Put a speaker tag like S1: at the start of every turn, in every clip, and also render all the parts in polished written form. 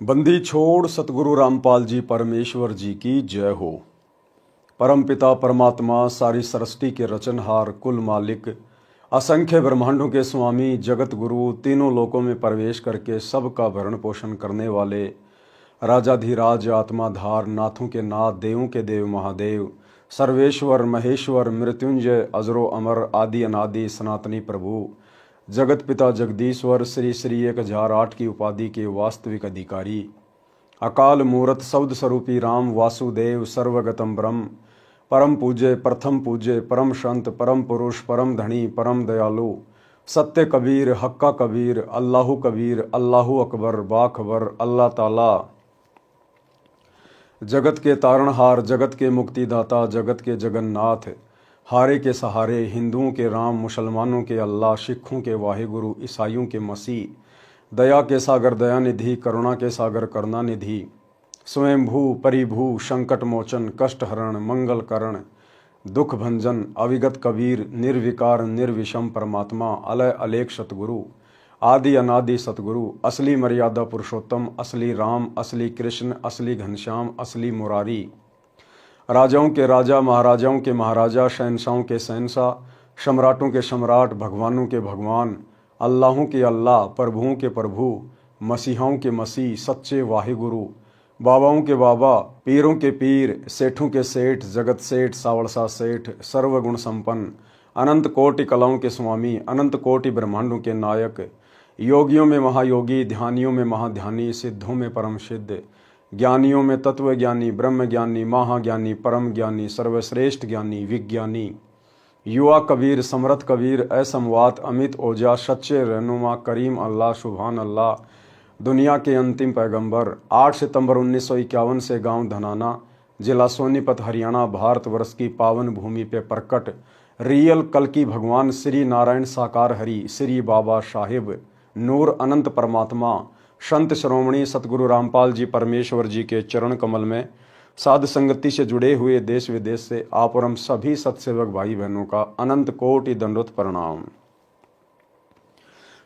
S1: बंदी छोड़ सतगुरु रामपाल जी परमेश्वर जी की जय हो। परमपिता परमात्मा सारी सृष्टि के रचनहार कुल मालिक असंख्य ब्रह्मांडों के स्वामी जगत गुरु तीनों लोकों में प्रवेश करके सबका भरण पोषण करने वाले राजाधिराज आत्माधार नाथों के नाथ देवों के देव महादेव सर्वेश्वर महेश्वर मृत्युंजय अजरो अमर आदि अनादि सनातनी प्रभु जगत पिता जगदीश्वर श्री श्री 1008 की उपाधि के वास्तविक अधिकारी अकाल मूरत शब्द स्वरूपी राम वासुदेव सर्वगतम ब्रह्म परम पूज्य प्रथम पूज्य परम संत परम पुरुष परम धनी परम दयालु सत्य कबीर हक्का कबीर अल्लाहु कबीर अल्लाहु अकबर बाखबर अल्लाह ताला जगत के तारणहार जगत के मुक्तिदाता जगत के जगन्नाथ हारे के सहारे हिंदुओं के राम मुसलमानों के अल्लाह सिखों के वाहिगुरु ईसाइयों के मसीह दया के सागर दयानिधि करुणा के सागर करुणानिधि स्वयंभू परिभू संकट मोचन कष्ट हरण मंगल करण दुख भंजन अविगत कबीर निर्विकार निर्विषम परमात्मा अलय अलेख सतगुरु आदि अनादि सतगुरु असली मर्यादा पुरुषोत्तम असली राम असली कृष्ण असली घनश्याम असली मुरारी राजाओं के राजा महाराजाओं के महाराजा शहनशाहों के शहनशाह सम्राटों के सम्राट भगवानों के भगवान अल्लाहों के अल्लाह प्रभुओं के प्रभु मसीहाओं के मसीह सच्चे वाहिगुरु बाबाओं के बाबा पीरों के पीर सेठों के सेठ जगत सेठ सावड़सा सेठ सर्वगुण संपन्न अनंत कोटि कलाओं के स्वामी अनंत कोटि ब्रह्मांडों के नायक योगियों में महायोगी ध्यानियों में महाध्यानी सिद्धों में परम सिद्ध ज्ञानियों में तत्व ज्ञानी ब्रह्म ज्ञानी महाज्ञानी परम ज्ञानी सर्वश्रेष्ठ ज्ञानी विज्ञानी युवा कबीर समर्थ कबीर असमवात अमित ओजा सच्चे रहनुमा करीम अल्लाह सुभान अल्लाह दुनिया के अंतिम पैगंबर 8 सितंबर 1951 से गांव धनाना जिला सोनीपत हरियाणा भारतवर्ष की पावन भूमि पे प्रकट रियल कल्कि भगवान श्री नारायण साकार हरि श्री बाबा साहिब नूर अनंत परमात्मा संत श्रोमणी सतगुरु रामपाल जी परमेश्वर जी के चरण कमल में साध संगति से जुड़े हुए देश विदेश से आप और हम सभी सत्सेवक भाई बहनों का अनंत कोटि दंडोत प्रणाम।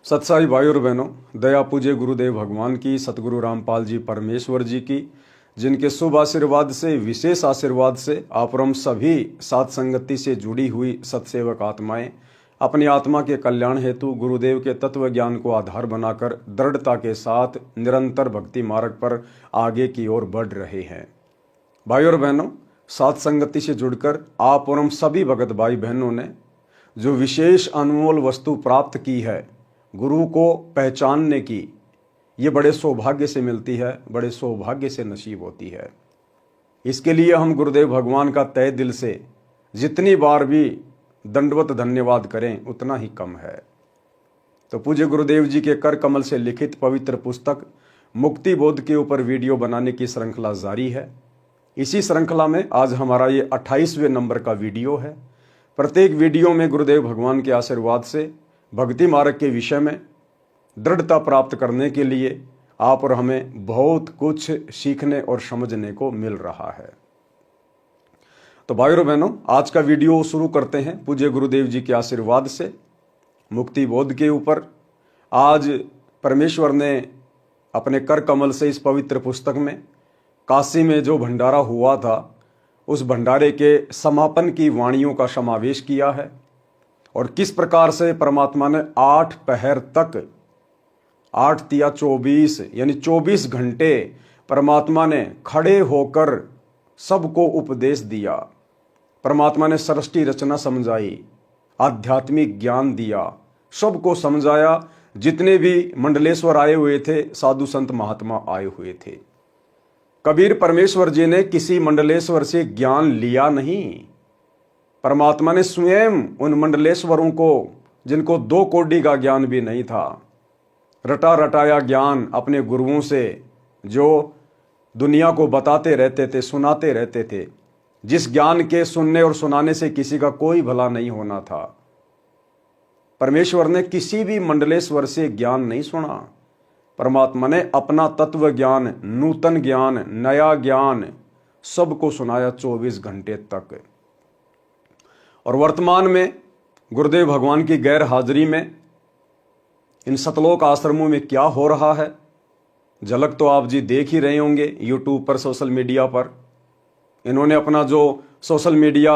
S1: सत्साई भाई और बहनों, दया पूज्य गुरुदेव भगवान की सतगुरु रामपाल जी परमेश्वर जी की जिनके शुभ आशीर्वाद से विशेष आशीर्वाद से आप और हम सभी साध संगति से जुड़ी हुई सत्सेवक आत्माएं अपनी आत्मा के कल्याण हेतु गुरुदेव के तत्व ज्ञान को आधार बनाकर दृढ़ता के साथ निरंतर भक्ति मार्ग पर आगे की ओर बढ़ रहे हैं। भाई और बहनों, साध संगति से जुड़कर आप और हम सभी भगत भाई बहनों ने जो विशेष अनमोल वस्तु प्राप्त की है गुरु को पहचानने की, ये बड़े सौभाग्य से मिलती है, बड़े सौभाग्य से नसीब होती है। इसके लिए हम गुरुदेव भगवान का तहे दिल से जितनी बार भी दंडवत धन्यवाद करें उतना ही कम है। तो पूज्य गुरुदेव जी के कर कमल से लिखित पवित्र पुस्तक मुक्ति बोध के ऊपर वीडियो बनाने की श्रृंखला जारी है। इसी श्रृंखला में आज हमारा ये 28वें नंबर का वीडियो है। प्रत्येक वीडियो में गुरुदेव भगवान के आशीर्वाद से भक्ति मार्ग के विषय में दृढ़ता प्राप्त करने के लिए आप और हमें बहुत कुछ सीखने और समझने को मिल रहा है। तो भाई और बहनों, आज का वीडियो शुरू करते हैं पूज्य गुरुदेव जी के आशीर्वाद से मुक्ति बोध के ऊपर। आज परमेश्वर ने अपने कर कमल से इस पवित्र पुस्तक में काशी में जो भंडारा हुआ था उस भंडारे के समापन की वाणियों का समावेश किया है और किस प्रकार से परमात्मा ने 8 पहर तक 8 तिया 24 यानी 24 घंटे परमात्मा ने खड़े होकर सबको उपदेश दिया। परमात्मा ने सृष्टि रचना समझाई, आध्यात्मिक ज्ञान दिया, सबको समझाया। जितने भी मंडलेश्वर आए हुए थे, साधु संत महात्मा आए हुए थे, कबीर परमेश्वर जी ने किसी मंडलेश्वर से ज्ञान लिया नहीं। परमात्मा ने स्वयं उन मंडलेश्वरों को, जिनको 2 कौड़ी का ज्ञान भी नहीं था, रटा रटाया ज्ञान अपने गुरुओं से जो दुनिया को बताते रहते थे, सुनाते रहते थे, जिस ज्ञान के सुनने और सुनाने से किसी का कोई भला नहीं होना था। परमेश्वर ने किसी भी मंडलेश्वर से ज्ञान नहीं सुना। परमात्मा ने अपना तत्व ज्ञान, नूतन ज्ञान, नया ज्ञान सबको सुनाया 24 घंटे तक। और वर्तमान में गुरुदेव भगवान की गैर हाजिरी में इन सतलोक आश्रमों में क्या हो रहा है, झलक तो आप जी देख ही रहे होंगे यूट्यूब पर, सोशल मीडिया पर। इन्होंने अपना जो सोशल मीडिया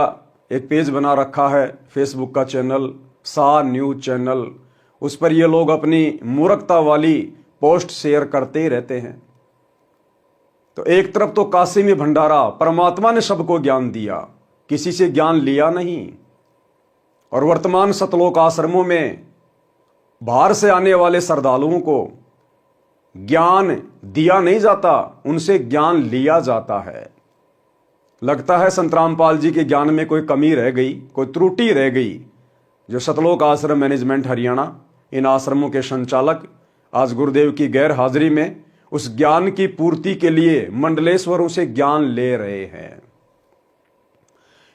S1: एक पेज बना रखा है, फेसबुक का चैनल, सा न्यूज चैनल, उस पर ये लोग अपनी मूर्खता वाली पोस्ट शेयर करते ही रहते हैं। तो एक तरफ तो काशी में भंडारा, परमात्मा ने सबको ज्ञान दिया, किसी से ज्ञान लिया नहीं। और वर्तमान सतलोक आश्रमों में बाहर से आने वाले श्रद्धालुओं को ज्ञान दिया नहीं जाता, उनसे ज्ञान लिया जाता है। लगता है संत रामपाल जी के ज्ञान में कोई कमी रह गई, कोई त्रुटि रह गई। जो सतलोक आश्रम मैनेजमेंट हरियाणा, इन आश्रमों के संचालक आज गुरुदेव की गैर हाजिरी में उस ज्ञान की पूर्ति के लिए मंडलेश्वरों से ज्ञान ले रहे हैं।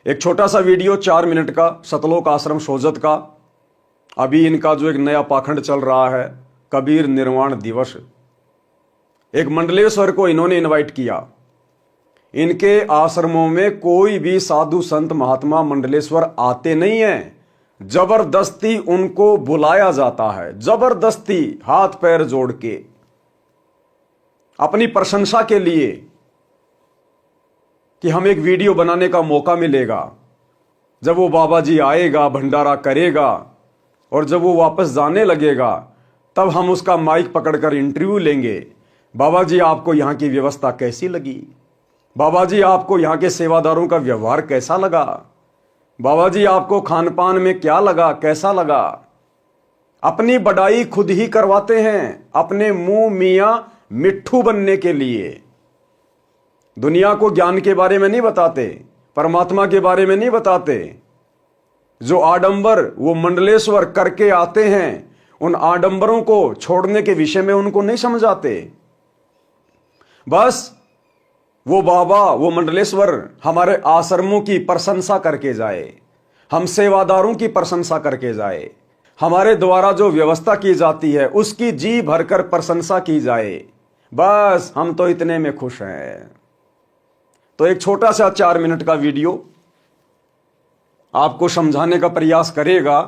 S1: एक छोटा सा वीडियो 4 मिनट का सतलोक आश्रम सोजत का। अभी इनका जो एक नया पाखंड चल रहा है, कबीर निर्वाण दिवस, एक मंडलेश्वर को इन्होंने इनवाइट किया। इनके आश्रमों में कोई भी साधु संत महात्मा मंडलेश्वर आते नहीं हैं, जबरदस्ती उनको बुलाया जाता है, जबरदस्ती हाथ पैर जोड़ के, अपनी प्रशंसा के लिए कि हम एक वीडियो बनाने का मौका मिलेगा। जब वो बाबा जी आएगा, भंडारा करेगा, और जब वो वापस जाने लगेगा, तब हम उसका माइक पकड़कर इंटरव्यू लेंगे। बाबा जी, आपको यहां की व्यवस्था कैसी लगी? बाबा जी, आपको यहां के सेवादारों का व्यवहार कैसा लगा? बाबा जी, आपको खान पान में क्या लगा, कैसा लगा? अपनी बड़ाई खुद ही करवाते हैं, अपने मुंह मियां मिट्ठू बनने के लिए। दुनिया को ज्ञान के बारे में नहीं बताते, परमात्मा के बारे में नहीं बताते। जो आडंबर वो मंडलेश्वर करके आते हैं, उन आडंबरों को छोड़ने के विषय में उनको नहीं समझाते। बस वो बाबा, वो मंडलेश्वर हमारे आश्रमों की प्रशंसा करके जाए, हम सेवादारों की प्रशंसा करके जाए, हमारे द्वारा जो व्यवस्था की जाती है उसकी जी भरकर प्रशंसा की जाए। बस हम तो इतने में खुश हैं। तो एक छोटा सा 4 मिनट का वीडियो आपको समझाने का प्रयास करेगा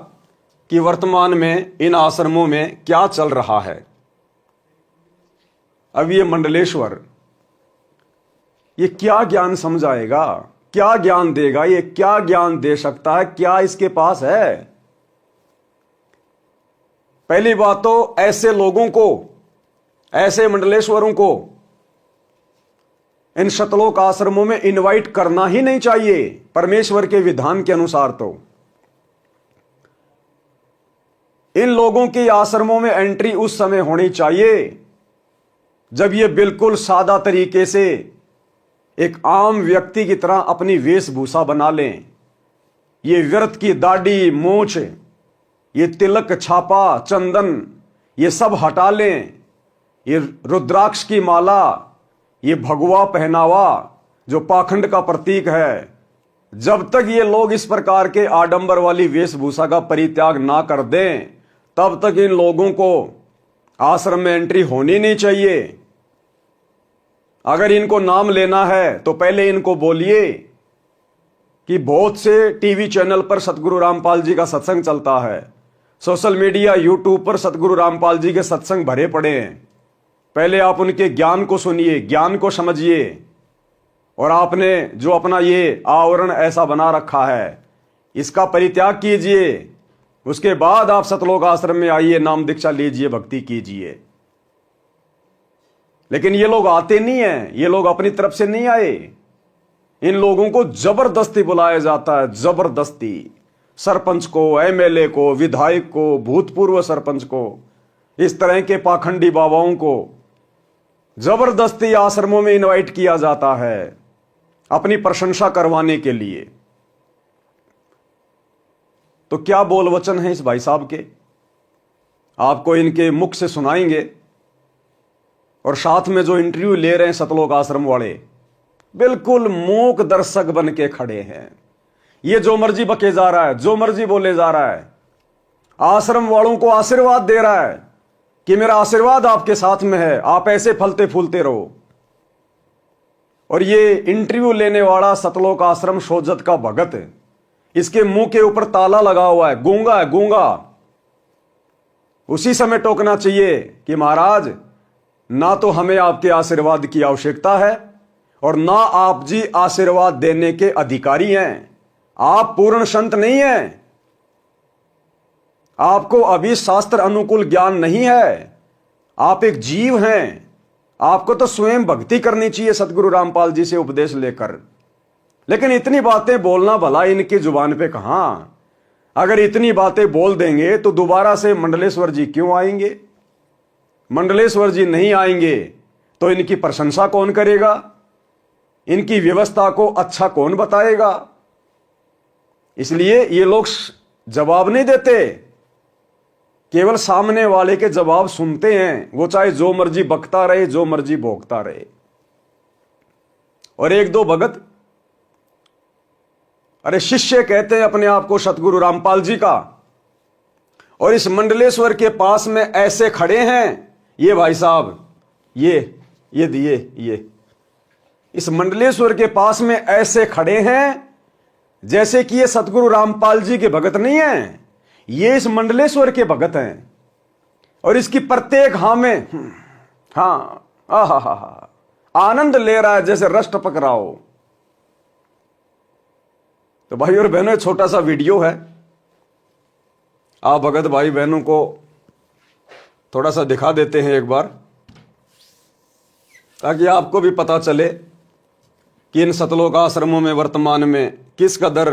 S1: कि वर्तमान में इन आश्रमों में क्या चल रहा है। अब ये मंडलेश्वर ये क्या ज्ञान समझाएगा, क्या ज्ञान देगा, ये क्या ज्ञान दे सकता है, क्या इसके पास है? पहली बात तो ऐसे लोगों को, ऐसे मंडलेश्वरों को इन सतलोक आश्रमों में इनवाइट करना ही नहीं चाहिए परमेश्वर के विधान के अनुसार। तो इन लोगों की आश्रमों में एंट्री उस समय होनी चाहिए जब ये बिल्कुल सादा तरीके से एक आम व्यक्ति की तरह अपनी वेशभूषा बना लें। ये व्यर्थ की दाढ़ी, मूछ, ये तिलक, छापा, चंदन, ये सब हटा लें। ये रुद्राक्ष की माला, ये भगवा पहनावा जो पाखंड का प्रतीक है, जब तक ये लोग इस प्रकार के आडंबर वाली वेशभूषा का परित्याग ना कर दें, तब तक इन लोगों को आश्रम में एंट्री होनी नहीं चाहिए। अगर इनको नाम लेना है तो पहले इनको बोलिए कि बहुत से टीवी चैनल पर सतगुरु रामपाल जी का सत्संग चलता है, सोशल मीडिया यूट्यूब पर सतगुरु रामपाल जी के सत्संग भरे पड़े हैं। पहले आप उनके ज्ञान को सुनिए, ज्ञान को समझिए। और आपने जो अपना ये आवरण ऐसा बना रखा है, इसका परित्याग कीजिए। उसके बाद आप सतलोक आश्रम में आइए, नाम दीक्षा लीजिए, भक्ति कीजिए। लेकिन ये लोग आते नहीं हैं, ये लोग अपनी तरफ से नहीं आए। इन लोगों को जबरदस्ती बुलाया जाता है, जबरदस्ती। सरपंच को, एमएलए को, विधायक को, भूतपूर्व सरपंच को, इस तरह के पाखंडी बाबाओं को जबरदस्ती आश्रमों में इनवाइट किया जाता है अपनी प्रशंसा करवाने के लिए। तो क्या बोल वचन है इस भाई साहब के, आपको इनके मुख से सुनाएंगे। और साथ में जो इंटरव्यू ले रहे हैं सतलोक आश्रम वाले, बिल्कुल मूक दर्शक बन के खड़े हैं। ये जो मर्जी बके जा रहा है, जो मर्जी बोले जा रहा है, आश्रम वालों को आशीर्वाद दे रहा है कि मेरा आशीर्वाद आपके साथ में है, आप ऐसे फलते फूलते रहो। और ये इंटरव्यू लेने वाला सतलोक आश्रम सोजत का भगत है, इसके मुंह के ऊपर ताला लगा हुआ है, गूंगा है, गूंगा। उसी समय टोकना चाहिए कि महाराज ना तो हमें आपके आशीर्वाद की आवश्यकता है और ना आप जी आशीर्वाद देने के अधिकारी हैं। आप पूर्ण संत नहीं हैं, आपको अभी शास्त्र अनुकूल ज्ञान नहीं है, आप एक जीव हैं। आपको तो स्वयं भक्ति करनी चाहिए सतगुरु रामपाल जी से उपदेश लेकर। लेकिन इतनी बातें बोलना भला इनकी जुबान पे कहां। अगर इतनी बातें बोल देंगे तो दोबारा से मंडलेश्वर जी क्यों आएंगे? मंडलेश्वर जी नहीं आएंगे तो इनकी प्रशंसा कौन करेगा? इनकी व्यवस्था को अच्छा कौन बताएगा? इसलिए ये लोग जवाब नहीं देते, केवल सामने वाले के जवाब सुनते हैं। वो चाहे जो मर्जी बकता रहे, जो मर्जी भोगता रहे। और एक दो भगत, अरे शिष्य कहते हैं अपने आप को सतगुरु रामपाल जी का, और इस मंडलेश्वर के पास में ऐसे खड़े हैं। ये भाई साहब, ये इस मंडलेश्वर के पास में ऐसे खड़े हैं जैसे कि ये सतगुरु रामपाल जी के भगत नहीं हैं, ये इस मंडलेश्वर के भगत हैं। और इसकी प्रत्येक आनंद ले रहा है जैसे रस टपक रहा हो। तो भाई और बहनों, छोटा सा वीडियो है, आप भगत भाई बहनों को थोड़ा सा दिखा देते हैं एक बार, ताकि आपको भी पता चले कि इन सतलोक आश्रमों में वर्तमान में किस कदर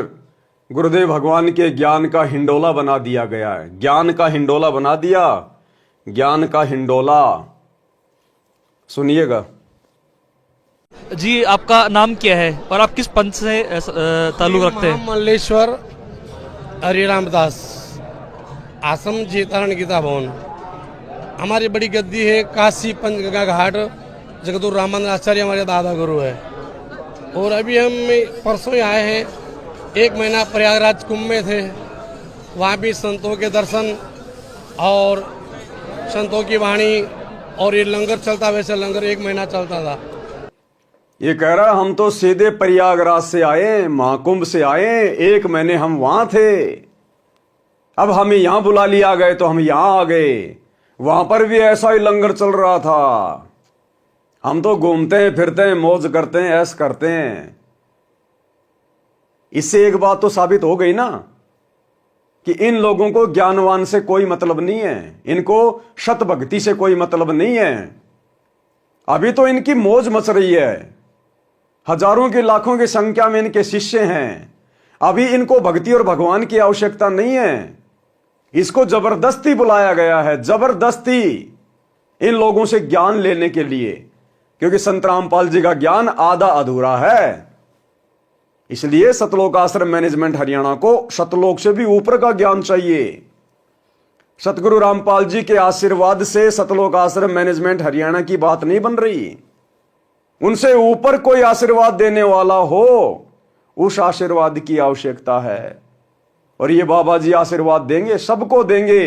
S1: गुरुदेव भगवान के ज्ञान का हिंडोला बना दिया गया है। ज्ञान का हिंडोला बना दिया, ज्ञान का हिंडोला। सुनिएगा
S2: जी। आपका नाम क्या है और आप किस पंथ से ताल्लुक रखते हैं?
S3: मल्लेश्वर हरिरामदास, आश्रम जेतारण गीता भवन। हमारी बड़ी गद्दी है काशी पंचगंगा घाट। जगतगुरु रामानंद आचार्य हमारे दादा गुरु है। और अभी हम परसों ही आए हैं, 1 महीना प्रयागराज कुंभ में थे। वहाँ भी संतों के दर्शन और संतों की वाणी, और ये लंगर चलता, वैसे लंगर 1 महीना चलता था।
S1: ये कह रहा हम तो सीधे प्रयागराज से आए, महाकुंभ से आए, 1 महीने हम वहां थे, अब हमें यहां बुला लिया गए तो हम यहां आ गए। वहां पर भी ऐसा ही लंगर चल रहा था। हम तो घूमते हैं, फिरते हैं, मौज करते हैं, ऐश करते हैं। इससे एक बात तो साबित हो गई ना कि इन लोगों को ज्ञानवान से कोई मतलब नहीं है, इनको शत भक्ति से कोई मतलब नहीं है। अभी तो इनकी मौज मच रही है, हजारों की लाखों की संख्या में इनके शिष्य हैं। अभी इनको भक्ति और भगवान की आवश्यकता नहीं है। इसको जबरदस्ती बुलाया गया है, जबरदस्ती इन लोगों से ज्ञान लेने के लिए, क्योंकि संत रामपाल जी का ज्ञान आधा अधूरा है। इसलिए सतलोक आश्रम मैनेजमेंट हरियाणा को सतलोक से भी ऊपर का ज्ञान चाहिए। सतगुरु रामपाल जी के आशीर्वाद से सतलोक आश्रम मैनेजमेंट हरियाणा की बात नहीं बन रही। उनसे ऊपर कोई आशीर्वाद देने वाला हो, उस आशीर्वाद की आवश्यकता है। और ये बाबा जी आशीर्वाद देंगे, सबको देंगे।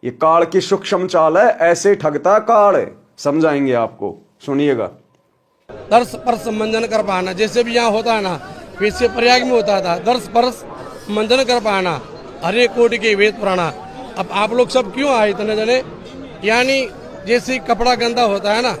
S1: ये काल की सूक्ष्म चाल है, ऐसे ठगता काल। समझाएंगे आपको, सुनिएगा।
S3: दर्श परस मंजन कर पाना, जैसे भी यहाँ होता है ना, वैसे प्रयाग में होता था। दर्श परस मंजन कर पाना, हरे कोटि के वेद पुराना। अब आप लोग सब क्यों आए इतने जने? यानी जैसे कपड़ा गंदा होता है ना,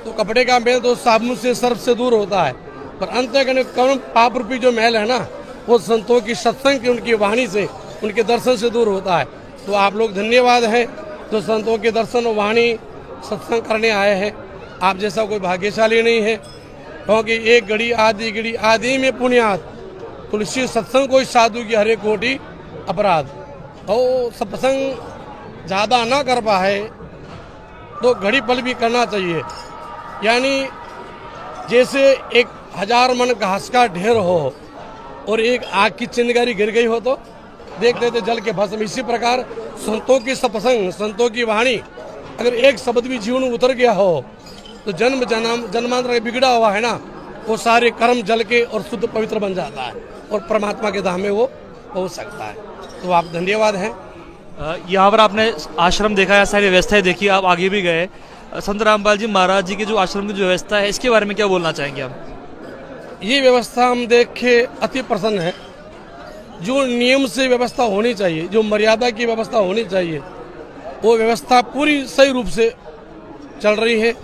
S3: तो कपड़े का मैल तो साबुन से, सर्फ से दूर होता है, पर अंत कौन पाप रूपी जो मैल है ना, वो संतों की सत्संग की, उनकी वाणी से, उनके दर्शन से दूर होता है। तो आप लोग धन्यवाद हैं जो संतों के दर्शन, वाणी, सत्संग करने आए हैं। आप जैसा कोई भाग्यशाली नहीं है, क्योंकि एक घड़ी आदि आदि में पुण्यात, तुलसी सत्संग कोई साधु की हरे कोटि अपराध। और सत्संग ज़्यादा ना कर पाए तो घड़ी पल भी करना चाहिए। यानी जैसे 1000 मन घास का ढेर हो और एक आग की चिंगारी गिर गई हो तो देख देते जल के भस्म। इसी प्रकार संतों की सत्संग, संतों की वाणी, अगर एक शब्द भी जीवन में उतर गया हो तो जन्मांतर बिगड़ा हुआ है ना, वो सारे कर्म जल के और शुद्ध पवित्र बन जाता है और परमात्मा के धाम में वो पहुंच सकता है। तो आप धन्यवाद हैं।
S2: यहाँ पर आपने आश्रम देखा है, सारी व्यवस्थाएं देखी, आप आगे भी गए। संत रामपाल जी महाराज जी के जो आश्रम की जो व्यवस्था है, इसके बारे में क्या बोलना चाहेंगे आप?
S3: ये व्यवस्था हम देख के अति प्रसन्न है। जो नियम से व्यवस्था होनी चाहिए, जो मर्यादा की व्यवस्था होनी चाहिए, वो व्यवस्था पूरी सही रूप से चल रही है।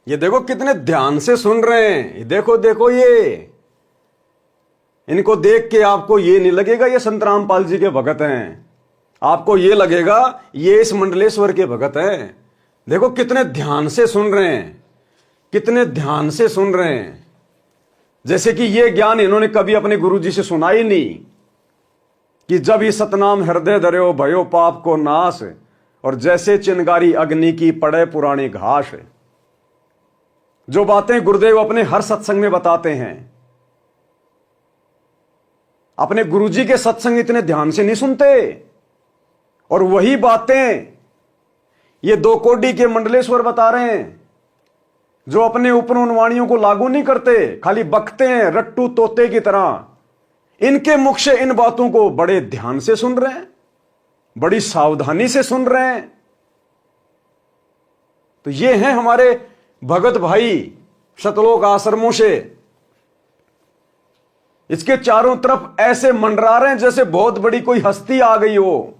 S1: ये देखो कितने ध्यान से सुन रहे हैं, ये देखो देखो, ये इनको देख के आपको ये नहीं लगेगा ये संत रामपाल जी के भगत हैं, आपको ये लगेगा ये इस मंडलेश्वर के भगत हैं। देखो कितने ध्यान से सुन रहे हैं, कितने ध्यान से सुन रहे हैं, जैसे कि ये ज्ञान इन्होंने कभी अपने गुरु जी से सुना ही नहीं कि जब ये सतनाम हृदय धर्यो भयो पाप को नाश, और जैसे चिंगारी अग्नि की पड़े पुरानी घास। जो बातें गुरुदेव अपने हर सत्संग में बताते हैं, अपने गुरुजी के सत्संग इतने ध्यान से नहीं सुनते, और वही बातें ये 2 कोडी के मंडलेश्वर बता रहे हैं, जो अपने ऊपर उन वाणियों को लागू नहीं करते, खाली बकते हैं रट्टू तोते की तरह। इनके मुख से इन बातों को बड़े ध्यान से सुन रहे हैं, बड़ी सावधानी से सुन रहे हैं। तो ये हैं हमारे भगत भाई सतलोक आश्रमों से। इसके चारों तरफ ऐसे मंडरा रहे हैं जैसे बहुत बड़ी कोई हस्ती आ गई हो,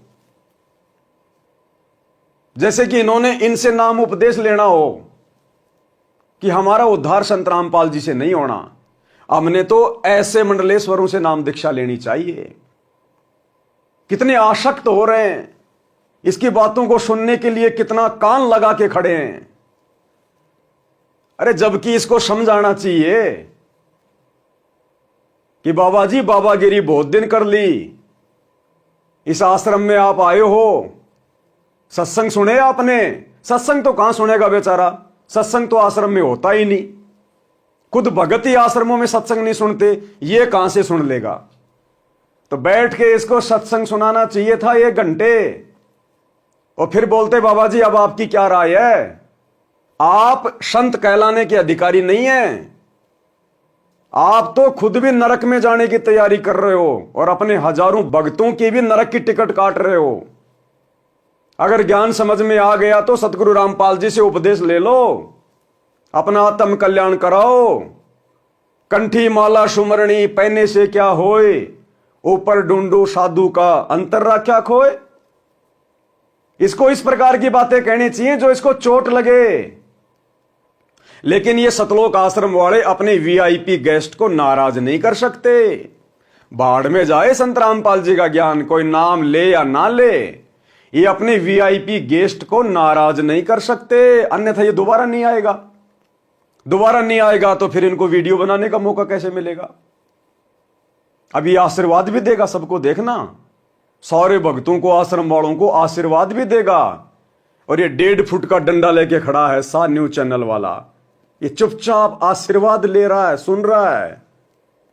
S1: जैसे कि इन्होंने इनसे नाम उपदेश लेना हो कि हमारा उद्धार संत रामपाल जी से नहीं होना, हमने तो ऐसे मंडलेश्वरों से नाम दीक्षा लेनी चाहिए। कितने आसक्त हो रहे हैं, इसकी बातों को सुनने के लिए कितना कान लगा के खड़े हैं। अरे जबकि इसको समझाना चाहिए कि बाबा जी बाबागिरी बहुत दिन कर ली, इस आश्रम में आप आए हो, सत्संग सुने आपने? सत्संग तो कहां सुनेगा बेचारा, सत्संग तो आश्रम में होता ही नहीं। खुद भगत ही आश्रमों में सत्संग नहीं सुनते, ये कहां से सुन लेगा? तो बैठ के इसको सत्संग सुनाना चाहिए था 1 घंटे, और फिर बोलते बाबा जी अब आपकी क्या राय है? आप संत कहलाने के अधिकारी नहीं हैं, आप तो खुद भी नरक में जाने की तैयारी कर रहे हो और अपने हजारों भक्तों की भी नरक की टिकट काट रहे हो। अगर ज्ञान समझ में आ गया तो सतगुरु रामपाल जी से उपदेश ले लो, अपना आत्म कल्याण कराओ। कंठी माला सुमरणी पहने से क्या होए, ऊपर ढूंढो साधु का अंतर राख्या खोए। इसको इस प्रकार की बातें कहनी चाहिए जो इसको चोट लगे। लेकिन ये सतलोक आश्रम वाले अपने वीआईपी गेस्ट को नाराज नहीं कर सकते। बाढ़ में जाए संत रामपाल जी का ज्ञान, कोई नाम ले या ना ले, ये अपने वीआईपी गेस्ट को नाराज नहीं कर सकते, अन्यथा ये दोबारा नहीं आएगा। दोबारा नहीं आएगा तो फिर इनको वीडियो बनाने का मौका कैसे मिलेगा? अभी आशीर्वाद भी देगा सबको, देखना, सारे भक्तों को, आश्रम वालों को आशीर्वाद भी देगा। और ये 1.5 फुट का डंडा लेके खड़ा है सा न्यूज चैनल वाला, ये चुपचाप आशीर्वाद ले रहा है, सुन रहा है,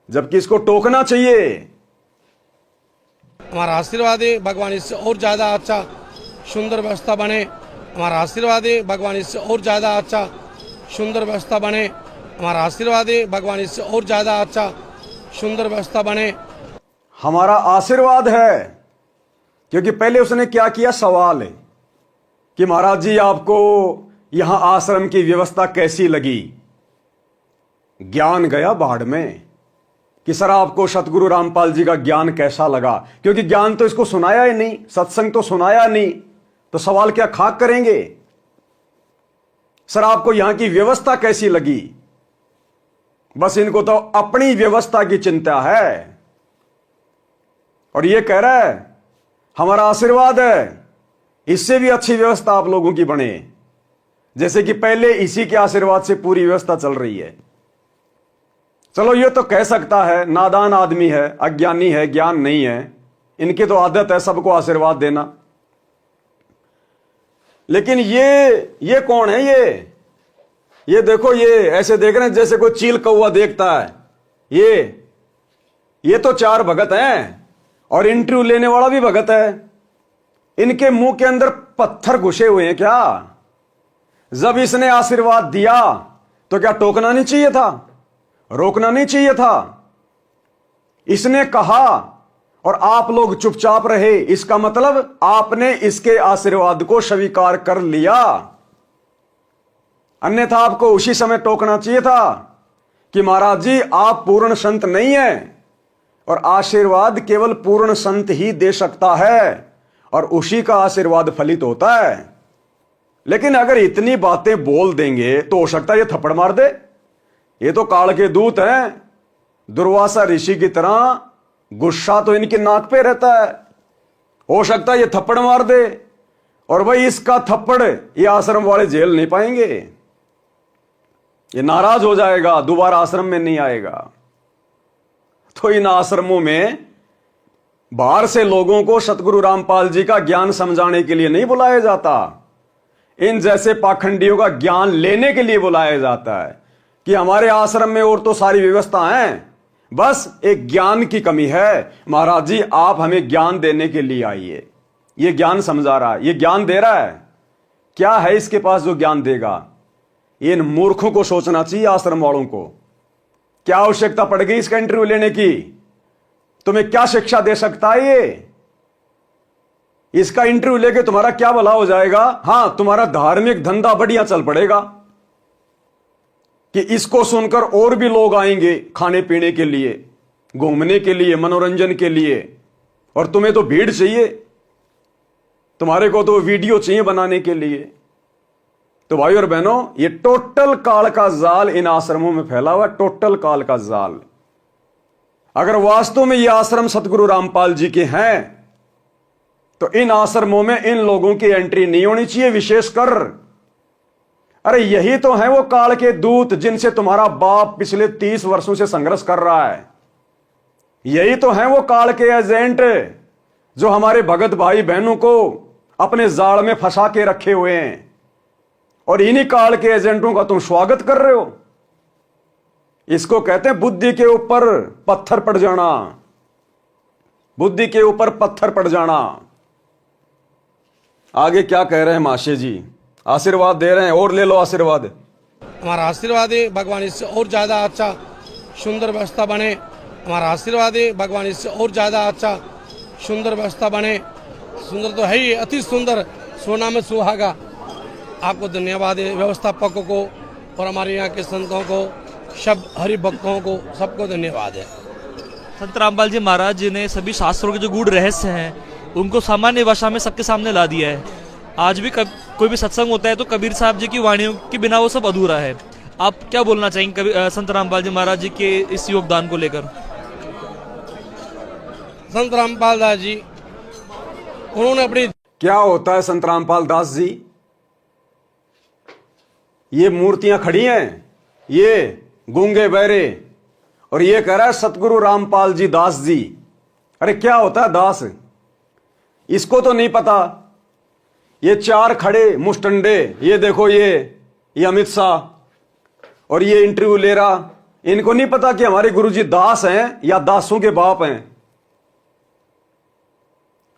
S1: जबकि इसको टोकना चाहिए।
S3: हमारा आशीर्वाद है भगवान इससे और ज्यादा अच्छा सुंदर व्यवस्था बने। हमारा आशीर्वाद है भगवान इससे और ज्यादा अच्छा सुंदर व्यवस्था बने। हमारा आशीर्वाद है भगवान इससे और ज्यादा अच्छा सुंदर व्यवस्था बने।
S1: हमारा आशीर्वाद है, क्योंकि पहले उसने क्या किया, सवाल है कि महाराज जी आपको यहां आश्रम की व्यवस्था कैसी लगी? ज्ञान गया बाढ़ में कि सर आपको सतगुरु रामपाल जी का ज्ञान कैसा लगा? क्योंकि ज्ञान तो इसको सुनाया ही नहीं, सत्संग तो सुनाया नहीं, तो सवाल क्या खाक करेंगे? सर आपको यहां की व्यवस्था कैसी लगी? बस इनको तो अपनी व्यवस्था की चिंता है। और ये कह रहा है हमारा आशीर्वाद है इससे भी अच्छी व्यवस्था आप लोगों की बने, जैसे कि पहले इसी के आशीर्वाद से पूरी व्यवस्था चल रही है। चलो ये तो कह सकता है, नादान आदमी है, अज्ञानी है, ज्ञान नहीं है, इनकी तो आदत है सबको आशीर्वाद देना। लेकिन ये कौन है? ये देखो, ये ऐसे देख रहे हैं जैसे कोई चील कौवा देखता है। ये तो 4 भगत हैं और इंटरव्यू लेने वाला भी भगत है। इनके मुंह के अंदर पत्थर घुसे हुए हैं क्या? जब इसने आशीर्वाद दिया तो क्या टोकना नहीं चाहिए था? रोकना नहीं चाहिए था? इसने कहा और आप लोग चुपचाप रहे, इसका मतलब आपने इसके आशीर्वाद को स्वीकार कर लिया। अन्यथा आपको उसी समय टोकना चाहिए था कि महाराज जी आप पूर्ण संत नहीं हैं और आशीर्वाद केवल पूर्ण संत ही दे सकता है और उसी का आशीर्वाद फलित होता है। लेकिन अगर इतनी बातें बोल देंगे तो हो सकता है ये थप्पड़ मार दे। ये तो काल के दूत हैं, दुर्वासा ऋषि की तरह गुस्सा तो इनकी नाक पे रहता है। हो सकता है ये थप्पड़ मार दे, और भाई इसका थप्पड़ ये आश्रम वाले झेल नहीं पाएंगे, ये नाराज हो जाएगा, दोबारा आश्रम में नहीं आएगा। तो इन आश्रमों में बाहर से लोगों को सतगुरु रामपाल जी का ज्ञान समझाने के लिए नहीं बुलाया जाता, इन जैसे पाखंडियों का ज्ञान लेने के लिए बुलाया जाता है कि हमारे आश्रम में और तो सारी व्यवस्था है, बस एक ज्ञान की कमी है। महाराज जी आप हमें ज्ञान देने के लिए आइए। ये ज्ञान समझा रहा है, ये ज्ञान दे रहा है, क्या है इसके पास जो ज्ञान देगा? इन मूर्खों को सोचना चाहिए, आश्रम वालों को। क्या आवश्यकता पड़ गई इसका इंटरव्यू लेने की? तुम्हें क्या शिक्षा दे सकता है ये? इसका इंटरव्यू लेके तुम्हारा क्या भला हो जाएगा? हां, तुम्हारा धार्मिक धंधा बढ़िया चल पड़ेगा कि इसको सुनकर और भी लोग आएंगे खाने पीने के लिए, घूमने के लिए, मनोरंजन के लिए। और तुम्हें तो भीड़ चाहिए, तुम्हारे को तो वीडियो चाहिए बनाने के लिए। तो भाई और बहनों, ये टोटल काल का जाल इन आश्रमों में फैला हुआ, टोटल काल का जाल। अगर वास्तव में ये आश्रम सतगुरु रामपाल जी के हैं तो इन आश्रमों में इन लोगों की एंट्री नहीं होनी चाहिए, विशेषकर। अरे यही तो है वो काल के दूत जिनसे तुम्हारा बाप पिछले 30 वर्षों से संघर्ष कर रहा है। यही तो है वो काल के एजेंट जो हमारे भगत भाई बहनों को अपने जाल में फंसा के रखे हुए हैं, और इन्हीं काल के एजेंटों का तुम स्वागत कर रहे हो। इसको कहते हैं बुद्धि के ऊपर पत्थर पड़ जाना, बुद्धि के ऊपर पत्थर पड़ जाना। आगे क्या कह रहे हैं महाशय जी? आशीर्वाद दे रहे हैं, और ले लो आशीर्वाद।
S3: हमारा आशीर्वाद है भगवान इससे और ज्यादा अच्छा सुंदर व्यवस्था बने। हमारा आशीर्वाद है भगवान इससे और ज्यादा अच्छा सुंदर व्यवस्था बने। सुंदर तो है ही, अति सुंदर, सोना में सुहागा। आपको धन्यवाद है, व्यवस्थापकों को और हमारे यहाँ के संतों को, सब हरि भक्तों को, सबको धन्यवाद है।
S2: संत रामपाल जी महाराज जी ने सभी शास्त्रों के जो गूढ़ रहस्य हैं उनको सामान्य भाषा में सबके सामने ला दिया है। आज भी कोई भी सत्संग होता है तो कबीर साहब जी की वाणियों के बिना वो सब अधूरा है। आप क्या बोलना चाहेंगे संत रामपाल जी महाराज जी के इस योगदान को लेकर?
S3: संत रामपाल दास जी, उन्होंने अपनी,
S1: क्या होता है संत रामपाल दास जी? ये मूर्तियां खड़ी हैं, ये गूंगे बहरे, और ये कह रहा है सतगुरु रामपाल जी दास जी। अरे क्या होता है दास? इसको तो नहीं पता। ये चार खड़े मुस्टंडे, ये देखो, ये अमित शाह, और ये इंटरव्यू ले रहा, इनको नहीं पता कि हमारे गुरुजी दास हैं या दासों के बाप हैं।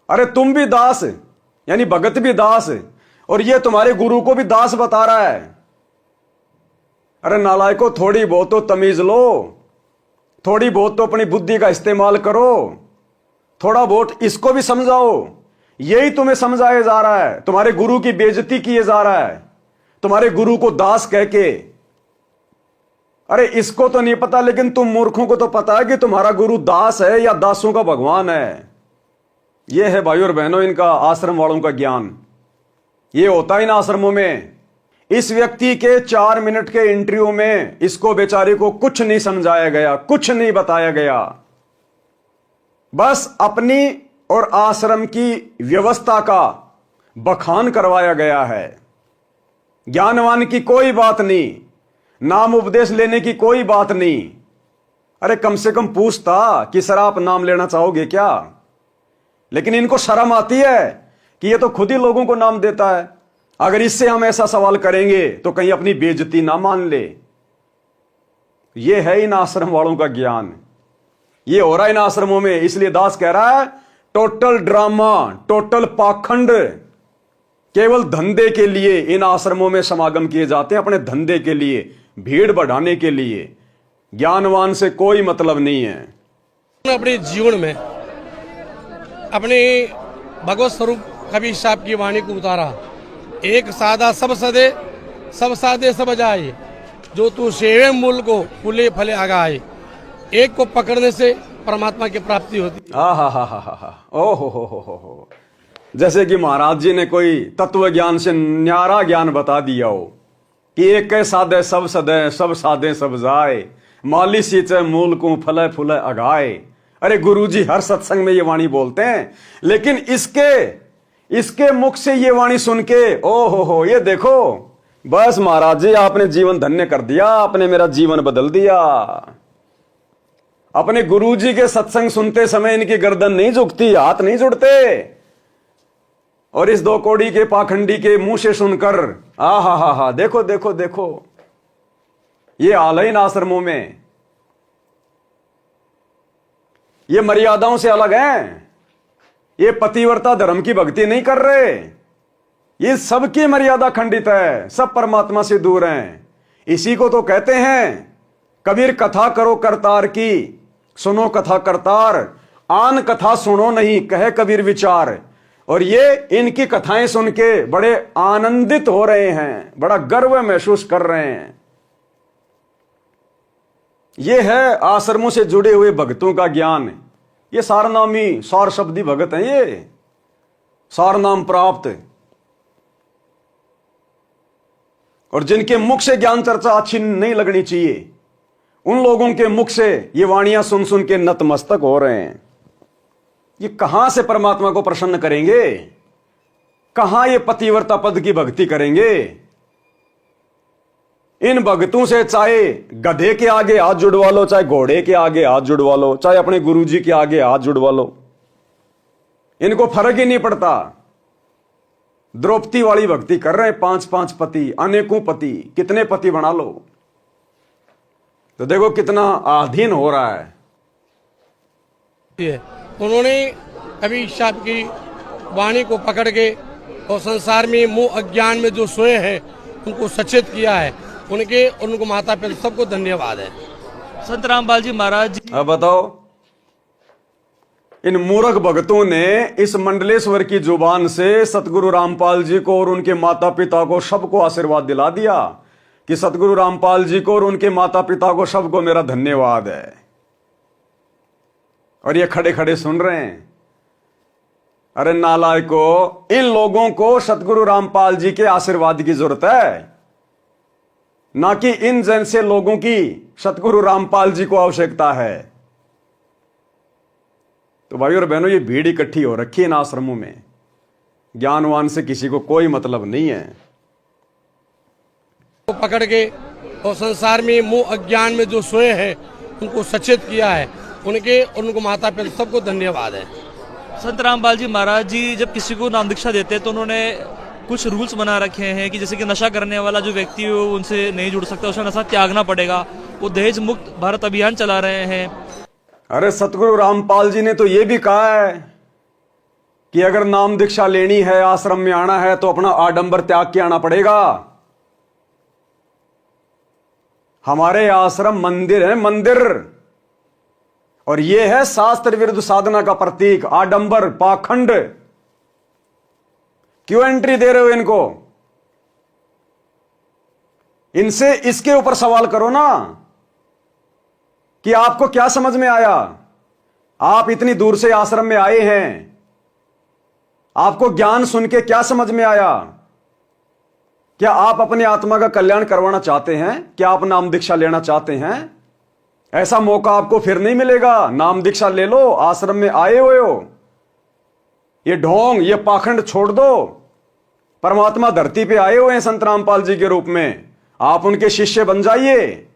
S1: अरे तुम भी दास, यानी भगत भी दास, और ये तुम्हारे गुरु को भी दास बता रहा है। अरे नालायको, थोड़ी बहुत तो तमीज लो, थोड़ी बहुत तो अपनी बुद्धि का इस्तेमाल करो, थोड़ा बहुत इसको भी समझाओ। यही तुम्हें समझाया जा रहा है, तुम्हारे गुरु की बेइज्जती किए जा रहा है, तुम्हारे गुरु को दास कह के। अरे इसको तो नहीं पता, लेकिन तुम मूर्खों को तो पता है कि तुम्हारा गुरु दास है या दासों का भगवान है। यह है भाई और बहनों इनका, आश्रम वालों का ज्ञान। ये होता है इन आश्रमों में। इस व्यक्ति के 4 मिनट के इंटरव्यू में इसको बेचारे को कुछ नहीं समझाया गया, कुछ नहीं बताया गया, बस अपनी और आश्रम की व्यवस्था का बखान करवाया गया है। ज्ञानवान की कोई बात नहीं, नाम उपदेश लेने की कोई बात नहीं। अरे कम से कम पूछता कि सर आप नाम लेना चाहोगे क्या? लेकिन इनको शर्म आती है कि ये तो खुद ही लोगों को नाम देता है। अगर इससे हम ऐसा सवाल करेंगे तो कहीं अपनी बेइज्जती ना मान ले। ये है इन आश्रम वालों का ज्ञान, ये हो रहा है इन आश्रमों में। इसलिए दास कह रहा है टोटल ड्रामा, टोटल पाखंड, केवल धंधे के लिए इन आश्रमों में समागम किए जाते हैं, अपने धंधे के लिए, भीड़ बढ़ाने के लिए। ज्ञानवान से कोई मतलब नहीं है।
S3: अपने जीवन में अपने भगवत स्वरूप कबीर साहब की वाणी को उतारा। एक सादा सब सदे, सब सादे सब जाए, जो तू सेवे मूल को फूले फले आगाए। एक को पकड़ने से परमात्मा की प्राप्ति होती।
S1: हा, ओ हो, जैसे कि महाराज जी ने कोई तत्व ज्ञान से न्यारा ज्ञान बता दिया हो कि एक कै साधे सब सदे, सब साधे सब जाए, माली सींचे मूल को फले फूले अगाए। अरे गुरुजी हर सत्संग में ये वाणी बोलते हैं, लेकिन इसके मुख से ये वाणी सुन के ओ हो ये देखो, बस महाराज जी आपने जीवन धन्य कर दिया, आपने मेरा जीवन बदल दिया। अपने गुरुजी के सत्संग सुनते समय इनकी गर्दन नहीं झुकती, हाथ नहीं जुड़ते, और इस 2 कौड़ी के पाखंडी के मुंह से सुनकर हा देखो देखो देखो, ये हाल है इन आश्रमों में। ये मर्यादाओं से अलग हैं, ये पतिव्रता धर्म की भक्ति नहीं कर रहे, ये सबकी मर्यादा खंडित है, सब परमात्मा से दूर हैं। इसी को तो कहते हैं कबीर कथा करो करतार की, सुनो कथा करतार, आन कथा सुनो नहीं कहे कबीर विचार। और ये इनकी कथाएं सुन के बड़े आनंदित हो रहे हैं, बड़ा गर्व महसूस कर रहे हैं। ये है आश्रमों से जुड़े हुए भक्तों का ज्ञान। ये सारनामी सार शब्दी भगत हैं, ये सार नाम प्राप्त, और जिनके मुख से ज्ञान चर्चा अच्छी नहीं लगनी चाहिए, उन लोगों के मुख से ये वाणियां सुन सुन के नतमस्तक हो रहे हैं। ये कहां से परमात्मा को प्रसन्न करेंगे, कहां ये पतिव्रता पद की भक्ति करेंगे। इन भक्तों से चाहे गधे के आगे हाथ जुड़वा लो, चाहे घोड़े के आगे हाथ जुड़वा लो, चाहे अपने गुरुजी के आगे हाथ जुड़वा लो, इनको फर्क ही नहीं पड़ता। द्रौपदी वाली भक्ति कर रहे हैं, 5-5 पति, अनेकों पति, कितने पति बना लो, तो देखो कितना आधीन हो रहा है।
S3: उन्होंने कबीर साहब की वाणी को पकड़ के और संसार में मोह अज्ञान में जो सोए हैं उनको सचेत किया है। उनको माता पिता सबको धन्यवाद है।
S2: संत रामपाल जी महाराज जी,
S1: अब बताओ, इन मूर्ख भक्तों ने इस मंडलेश्वर की जुबान से सतगुरु रामपाल जी को और उनके माता पिता को सबको आशीर्वाद दिला दिया कि सतगुरु रामपाल जी को और उनके माता पिता को सबको मेरा धन्यवाद है। और ये खड़े खड़े सुन रहे हैं। अरे नालायको, इन लोगों को सतगुरु रामपाल जी के आशीर्वाद की जरूरत है, ना कि इन जैसे लोगों की सतगुरु रामपाल जी को आवश्यकता है। तो भाई और बहनों, ये भीड़ इकट्ठी हो रखी है इन आश्रमों में, ज्ञानवान से किसी को कोई मतलब नहीं है।
S3: तो पकड़ के और संसार में मोह अज्ञान में जो सोए हैं उनको सचेत किया है। उनको माता पिता सबको धन्यवाद है।
S2: संत रामपाल जी महाराज जी जब किसी को नाम दीक्षा देते हैं तो उन्होंने कुछ रूल्स बना रखे हैं कि जैसे कि नशा करने वाला जो व्यक्ति है उनसे नहीं जुड़ सकता, उसे नशा त्यागना पड़ेगा। वो दहेज मुक्त भारत अभियान चला रहे हैं।
S1: अरे सतगुरु रामपाल जी ने तो ये भी कहा है कि अगर नाम दीक्षा लेनी है, आश्रम में आना है, तो अपना आडंबर त्याग के आना पड़ेगा। हमारे आश्रम मंदिर है, मंदिर, और यह है शास्त्र विरुद्ध साधना का प्रतीक। आडंबर, पाखंड, क्यों एंट्री दे रहे हो इनको? इनसे इसके ऊपर सवाल करो ना कि आपको क्या समझ में आया। आप इतनी दूर से आश्रम में आए हैं, आपको ज्ञान सुन के क्या समझ में आया? क्या आप अपनी आत्मा का कल्याण करवाना चाहते हैं? क्या आप नाम दीक्षा लेना चाहते हैं? ऐसा मौका आपको फिर नहीं मिलेगा। नाम दीक्षा ले लो, आश्रम में आए हुए हो, ये ढोंग, ये पाखंड छोड़ दो। परमात्मा धरती पे आए हुए हैं संत रामपाल जी के रूप में, आप उनके शिष्य बन जाइए।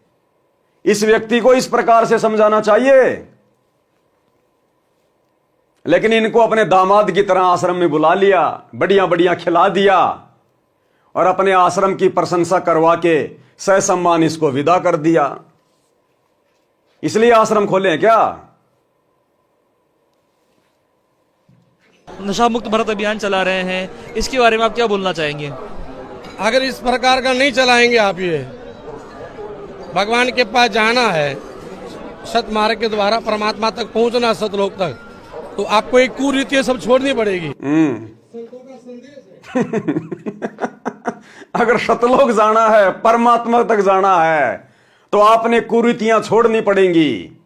S1: इस व्यक्ति को इस प्रकार से समझाना चाहिए। लेकिन इनको अपने दामाद की तरह आश्रम में बुला लिया, बढ़िया बढ़िया खिला दिया और अपने आश्रम की प्रशंसा करवा के सह सम्मान इसको विदा कर दिया। इसलिए आश्रम खोले हैं क्या?
S2: नशा मुक्त भारत अभियान चला रहे हैं, इसके बारे में आप क्या बोलना चाहेंगे?
S3: अगर इस प्रकार का नहीं चलाएंगे आप, ये भगवान के पास जाना है, सत मार्ग के द्वारा परमात्मा तक पहुंचना, सतलोक तक, तो आपको एक कुरीति सब छोड़नी पड़ेगी।
S1: अगर सतलोक जाना है, परमात्मा तक जाना है, तो आपने कुरीतियां छोड़नी पड़ेंगी।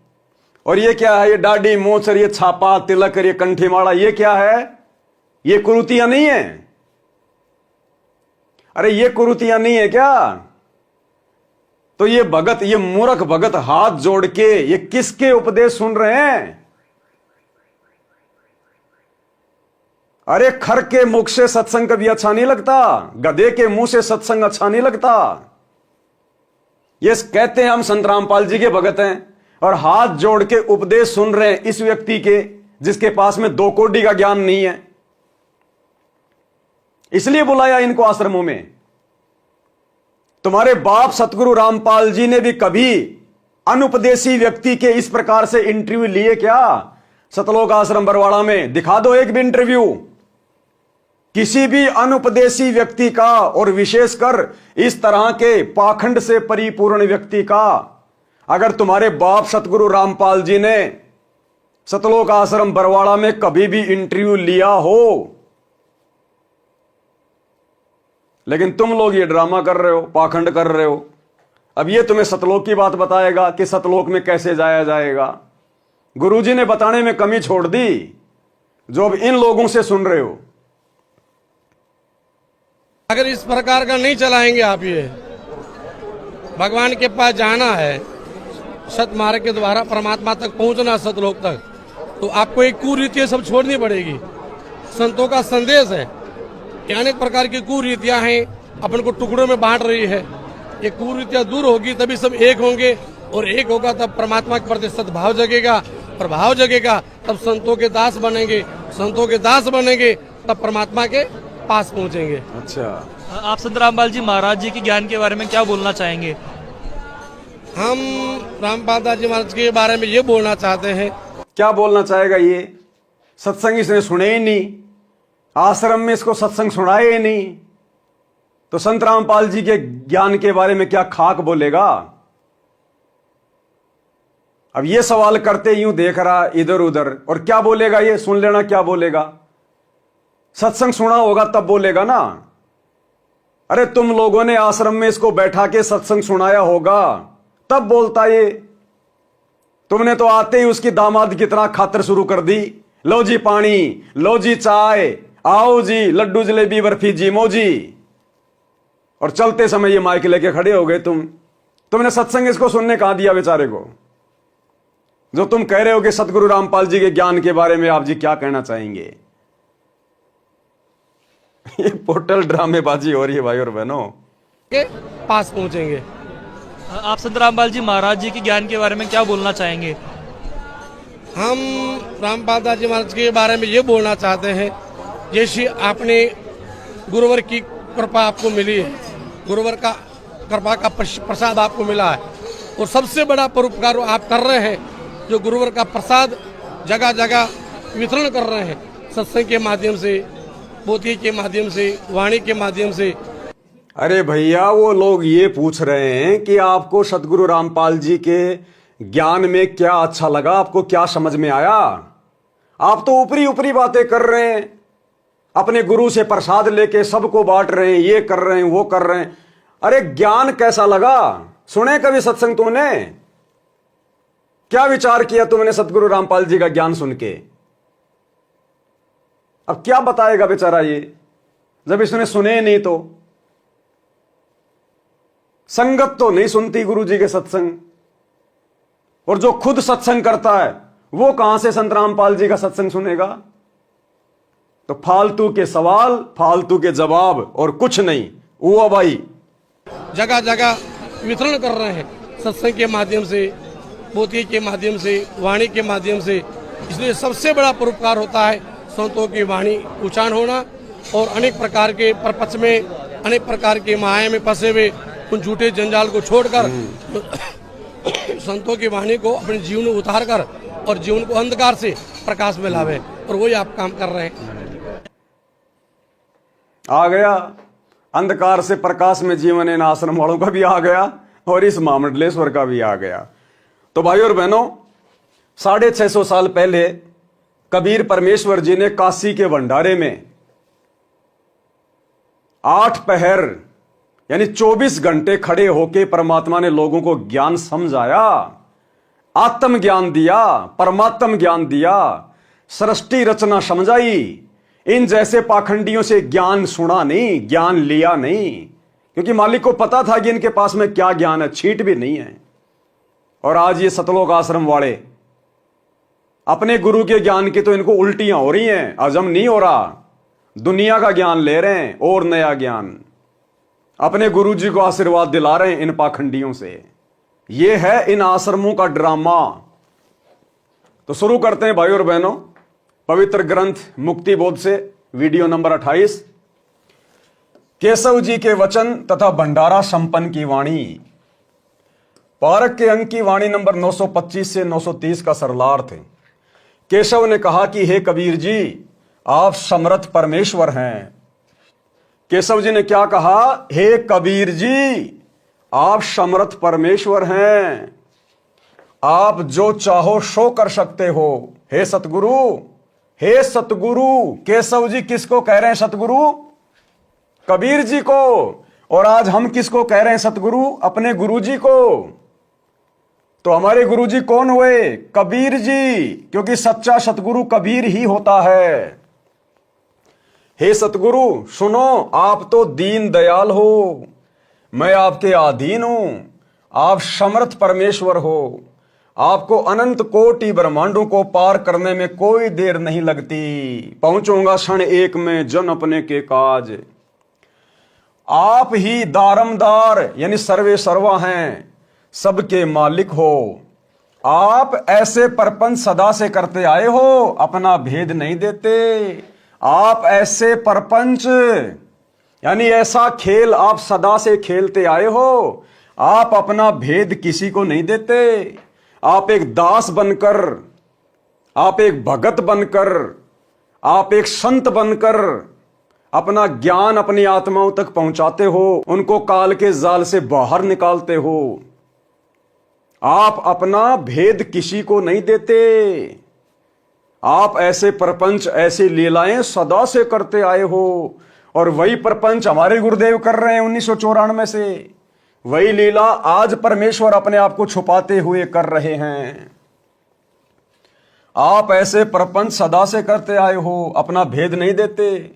S1: और ये क्या है? ये दाढ़ी, मोछ, ये छापा, तिलक, ये कंठी माला, ये क्या है? ये कुरीतियां नहीं है? अरे ये कुरीतियां नहीं है क्या? तो ये भगत, ये मूर्ख भगत हाथ जोड़ के ये किसके उपदेश सुन रहे हैं? अरे खर के मुख से सत्संग कभी अच्छा नहीं लगता, गधे के मुंह से सत्संग अच्छा नहीं लगता। ये कहते हैं हम संत रामपाल जी के भगत हैं और हाथ जोड़ के उपदेश सुन रहे हैं इस व्यक्ति के जिसके पास में 2 कौड़ी का ज्ञान नहीं है। इसलिए बुलाया इनको आश्रमों में। तुम्हारे बाप सतगुरु रामपाल जी ने भी कभी अनुपदेशी व्यक्ति के इस प्रकार से इंटरव्यू लिए क्या? सतलोक आश्रम बरवाड़ा में दिखा दो एक भी इंटरव्यू किसी भी अनुपदेशी व्यक्ति का, और विशेषकर इस तरह के पाखंड से परिपूर्ण व्यक्ति का। अगर तुम्हारे बाप सतगुरु रामपाल जी ने सतलोक आश्रम बरवाड़ा में कभी भी इंटरव्यू लिया हो, लेकिन तुम लोग ये ड्रामा कर रहे हो, पाखंड कर रहे हो। अब ये तुम्हें सतलोक की बात बताएगा कि सतलोक में कैसे जाया जाएगा। गुरुजी ने बताने में कमी छोड़ दी जो अब इन लोगों से सुन रहे हो।
S3: अगर इस प्रकार का नहीं चलाएंगे आप, ये भगवान के पास जाना है, सतमार्ग के द्वारा परमात्मा तक पहुंचना, सतलोक तक, तो आपको एक कुरीतियां सब छोड़नी पड़ेगी। संतों का संदेश है कि अनेक प्रकार की कुरीतियां हैं, अपन को टुकड़ों में बांट रही है। ये कुरीतियां दूर होगी तभी सब एक होंगे, और एक होगा तब परमात्मा के प्रति सद्भाव जगेगा, प्रभाव जगेगा, तब संतों के दास बनेंगे, संतों के दास बनेंगे तब परमात्मा के पास पहुंचेंगे।
S1: अच्छा,
S2: आप संत रामपाल जी महाराज जी के ज्ञान के बारे में क्या बोलना चाहेंगे?
S3: हम रामपाल दास जी महाराज के बारे में ये बोलना चाहते हैं।
S1: क्या बोलना चाहेगा ये? सत्संग इसने सुने ही नहीं, आश्रम में इसको सत्संग सुनाए ही नहीं, तो संत रामपाल जी के ज्ञान के बारे में क्या खाक बोलेगा? अब ये सवाल करते यूं देख रहा इधर उधर, और क्या बोलेगा ये? सुन लेना क्या बोलेगा। सत्संग सुना होगा तब बोलेगा ना। अरे तुम लोगों ने आश्रम में इसको बैठा के सत्संग सुनाया होगा तब बोलता ये। तुमने तो आते ही उसकी दामाद की तरह खातर शुरू कर दी। लो जी पानी, लो जी चाय, आओ जी लड्डू जलेबी बर्फी जी मोजी, और चलते समय ये माइक लेके खड़े हो गए। तुमने सत्संग इसको सुनने कहां दिया बेचारे को? जो तुम कह रहे हो कि सतगुरु रामपाल जी के ज्ञान के बारे में आप जी क्या कहना चाहेंगे? ये पोर्टल ड्रामेबाजी हो रही है भाई और बहनों।
S3: के पास पहुंचेंगे।
S2: आप संत रामपाल जी महाराज जी के ज्ञान के बारे में क्या बोलना चाहेंगे?
S3: हम रामपाल दास जी महाराज के बारे में ये बोलना चाहते हैं, जैसे आपने गुरुवर की कृपा आपको मिली है, गुरुवर का कृपा का प्रसाद आपको मिला है, और सबसे बड़ा परोपकार आप कर रहे हैं, जो गुरुवर का प्रसाद जगह जगह वितरण कर रहे हैं, सत्संग के माध्यम से, पोथी के माध्यम से, वाणी के माध्यम से।
S1: अरे भैया, वो लोग ये पूछ रहे हैं कि आपको सतगुरु रामपाल जी के ज्ञान में क्या अच्छा लगा, आपको क्या समझ में आया? आप तो ऊपरी ऊपरी बातें कर रहे हैं, अपने गुरु से प्रसाद लेके सबको बांट रहे हैं, ये कर रहे हैं, वो कर रहे हैं। अरे ज्ञान कैसा लगा? सुने कभी सत्संग तुमने? क्या विचार किया तुमने सतगुरु रामपाल जी का ज्ञान सुन के? अब क्या बताएगा बेचारा ये, जब इसने सुने नहीं तो। संगत तो नहीं सुनती गुरु जी के सत्संग, और जो खुद सत्संग करता है वो कहां से संत रामपाल जी का सत्संग सुनेगा? तो फालतू के सवाल, फालतू के जवाब और कुछ नहीं। हुआ भाई,
S3: जगह जगह वितरण कर रहे हैं, सत्संग के माध्यम से, पोथी के माध्यम से, वाणी के माध्यम से। इसलिए सबसे बड़ा परोपकार होता है संतों की वाणी उच्चारण होना, और अनेक प्रकार के प्रपंच में, अनेक प्रकार के माया में फंसे हुए उन झूठे जंजाल को छोड़कर संतों की वाणी को अपने जीवन में उतार कर और जीवन को अंधकार से प्रकाश में लावे, और वही आप काम कर रहे हैं।
S1: आ गया अंधकार से प्रकाश में जीवन, इन आश्रम वालों का भी आ गया और इस महामंडलेश्वर का भी आ गया। तो भाई और बहनों, 650 साल पहले कबीर परमेश्वर जी ने काशी के भंडारे में 8 पहर यानी 24 घंटे खड़े होके परमात्मा ने लोगों को ज्ञान समझाया, आत्म ज्ञान दिया, परमात्म ज्ञान दिया, सृष्टि रचना समझाई। इन जैसे पाखंडियों से ज्ञान सुना नहीं, ज्ञान लिया नहीं, क्योंकि मालिक को पता था कि इनके पास में क्या ज्ञान है, छींट भी नहीं है। और आज ये सतलोक आश्रम वाले अपने गुरु के ज्ञान की तो इनको उल्टियां हो रही हैं, हजम नहीं हो रहा। दुनिया का ज्ञान ले रहे हैं और नया ज्ञान अपने गुरु जी को आशीर्वाद दिला रहे हैं इन पाखंडियों से। ये है इन आश्रमों का ड्रामा। तो शुरू करते हैं भाई और बहनों पवित्र ग्रंथ मुक्ति बोध से वीडियो नंबर 28, केशव जी के वचन तथा भंडारा संपन्न की वाणी। पारक के अंक की वाणी नंबर 925 से 930 का सरलार्थ है। केशव ने कहा कि हे कबीर जी, आप समर्थ परमेश्वर हैं। केशव जी ने क्या कहा? हे कबीर जी, आप समर्थ परमेश्वर हैं, आप जो चाहो सो कर सकते हो। हे सतगुरु, हे सतगुरु। केशव जी किसको कह रहे हैं? सतगुरु कबीर जी को। और आज हम किसको कह रहे हैं सतगुरु? अपने गुरु जी को। तो हमारे गुरु जी कौन हुए? कबीर जी, क्योंकि सच्चा सतगुरु कबीर ही होता है। हे सतगुरु सुनो, आप तो दीन दयाल हो, मैं आपके अधीन हूं, आप समर्थ परमेश्वर हो, आपको अनंत कोटि ब्रह्मांडों को पार करने में कोई देर नहीं लगती, पहुंचूंगा क्षण एक में जन अपने के काज। आप ही दारमदार यानी सर्वे सर्वा हैं, सबके मालिक हो। आप ऐसे परपंच सदा से करते आए हो, अपना भेद नहीं देते। आप ऐसे परपंच यानी ऐसा खेल आप सदा से खेलते आए हो, आप अपना भेद किसी को नहीं देते। आप एक दास बनकर, आप एक भगत बनकर, आप एक संत बनकर अपना ज्ञान अपनी आत्माओं तक पहुंचाते हो, उनको काल के जाल से बाहर निकालते हो। आप अपना भेद किसी को नहीं देते। आप ऐसे प्रपंच, ऐसी लीलाएं सदा से करते आए हो, और वही प्रपंच हमारे गुरुदेव कर रहे हैं 1994 से। वही लीला आज परमेश्वर अपने आप को छुपाते हुए कर रहे हैं। आप ऐसे प्रपंच सदा से करते आए हो, अपना भेद नहीं देते।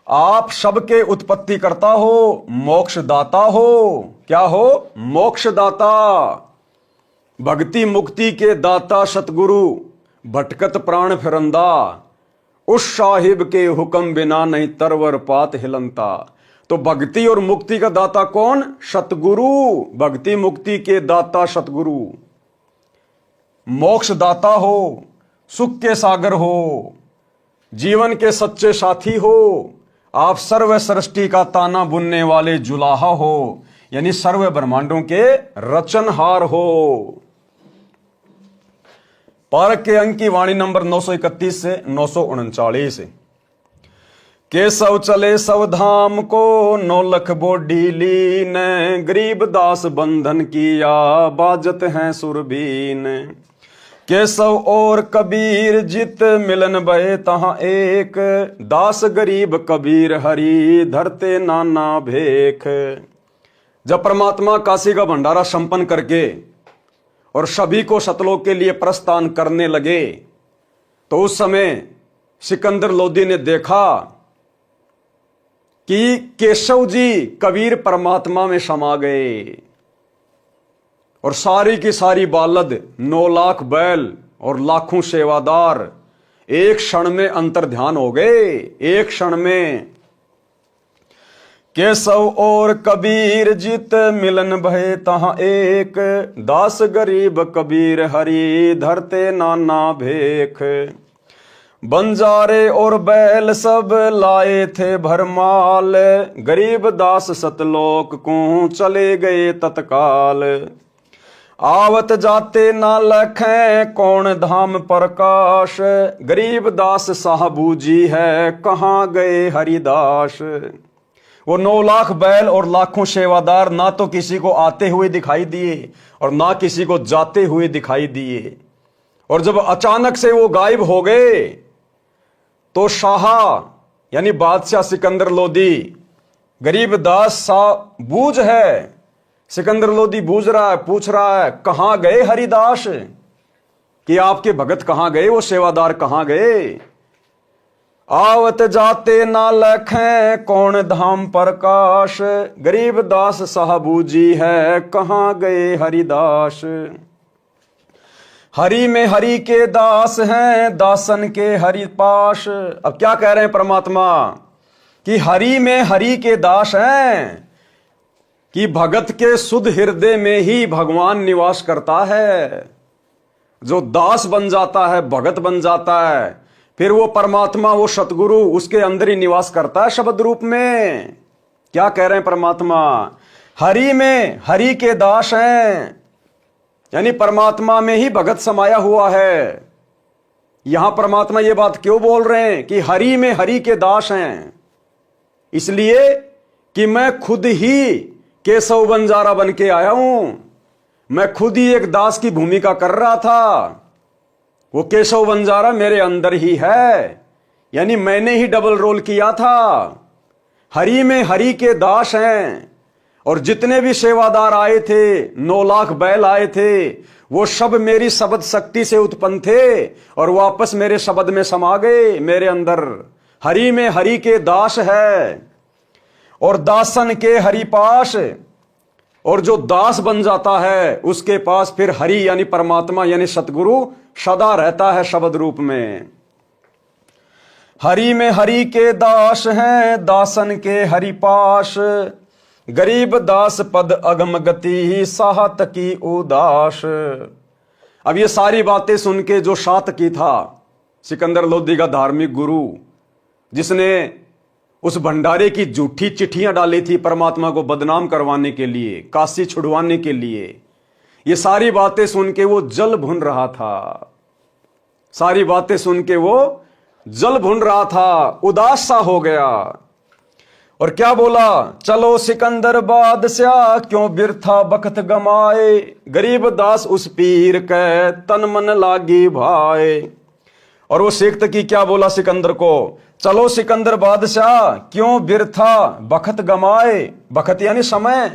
S1: आप सबके उत्पत्ति करता हो, मोक्ष दाता हो। क्या हो? मोक्ष दाता, भक्ति मुक्ति के दाता सतगुरु, भटकत प्राण फिरंदा, उस साहिब के हुक्म बिना नहीं तरवर पात हिलंता। तो भक्ति और मुक्ति का दाता कौन? सतगुरु। भक्ति मुक्ति के दाता सतगुरु, मोक्ष दाता हो, सुख के सागर हो, जीवन के सच्चे साथी हो। आप सर्व सृष्टि का ताना बुनने वाले जुलाहा हो, यानी सर्व ब्रह्मांडों के रचनहार हो। पारक के अंक की वाणी नंबर 931 से 939। केशव चले सब धाम को, 9 लख बोडी लीन, गरीब दास बंधन किया, बाजत हैं सुरबीन। केशव और कबीर जित मिलन भये तहां एक, दास गरीब कबीर हरि धरते नाना भेख। जब परमात्मा काशी का भंडारा संपन्न करके और सभी को सतलोक के लिए प्रस्थान करने लगे, तो उस समय सिकंदर लोदी ने देखा कि केशव जी कबीर परमात्मा में समा गए, और सारी की सारी बालद, 9 लाख बैल और लाखों सेवादार एक क्षण में अंतर ध्यान हो गए। एक क्षण में केशव और कबीर जित मिलन भय तहां एक, दास गरीब कबीर हरि धरते नाना भेख। बंजारे और बैल सब लाए थे भरमाल, गरीब दास सतलोक को चले गए तत्काल। आवत जाते ना लखें कौन धाम प्रकाश, गरीब दास साहबू जी है कहाँ गए हरिदास। वो 9 लाख बैल और लाखों सेवादार ना तो किसी को आते हुए दिखाई दिए और ना किसी को जाते हुए दिखाई दिए। और जब अचानक से वो गायब हो गए, तो शाह यानी बादशाह सिकंदर लोदी, गरीब दास सा बूझ है, सिकंदर लोदी बूझ रहा है, पूछ रहा है कहां गए हरिदास, कि आपके भगत कहां गए, वो सेवादार कहां गए। आवत जाते ना लखें कौन धाम प्रकाश, गरीब दास साहबू जी है कहाँ गए हरिदास। हरि में हरि के दास हैं दासन के हरि पाश। अब क्या कह रहे हैं परमात्मा कि हरि में हरि के दास हैं, कि भगत के शुद्ध हृदय में ही भगवान निवास करता है। जो दास बन जाता है, भगत बन जाता है, फिर वो परमात्मा, वो सतगुरु उसके अंदर ही निवास करता है शब्द रूप में। क्या कह रहे हैं परमात्मा, हरि में हरि के दास हैं, यानी परमात्मा में ही भगत समाया हुआ है। यहां परमात्मा ये बात क्यों बोल रहे हैं कि हरि में हरि के दास हैं? इसलिए कि मैं खुद ही केशव बंजारा बन के आया हूं। मैं खुद ही एक दास की भूमिका कर रहा था। वो केशव बंजारा मेरे अंदर ही है, यानी मैंने ही डबल रोल किया था। हरि में हरि के दास हैं, और जितने भी सेवादार आए थे, 9 लाख बैल आए थे, वो सब मेरी शब्द शक्ति से उत्पन्न थे और वापस मेरे शब्द में समा गए मेरे अंदर। हरि में हरि के दास है और दासन के हरि पास। और जो दास बन जाता है उसके पास फिर हरि यानी परमात्मा यानी सतगुरु सदा रहता है शब्द रूप में। हरि में हरि के दास हैं दासन के हरि पास, गरीब दास पद अगम गति साहत की उदास। अब ये सारी बातें सुन के जो सातकी था, सिकंदर लोदी का धार्मिक गुरु, जिसने उस भंडारे की झूठी चिट्ठियां डाली थी परमात्मा को बदनाम करवाने के लिए, काशी छुड़वाने के लिए, ये सारी बातें सुन के वो जल भुन रहा था। सारी बातें सुन के वो जल भुन रहा था, उदास सा हो गया। और क्या बोला, चलो सिकंदर बादशाह क्यों बिरथा बखत गमाए, गरीब दास उस पीर के तन मन लागी भाए। और वो शेख तकी क्या बोला सिकंदर को, चलो सिकंदर बादशाह क्यों बिरथा बखत गमाए, बखत यानी समय,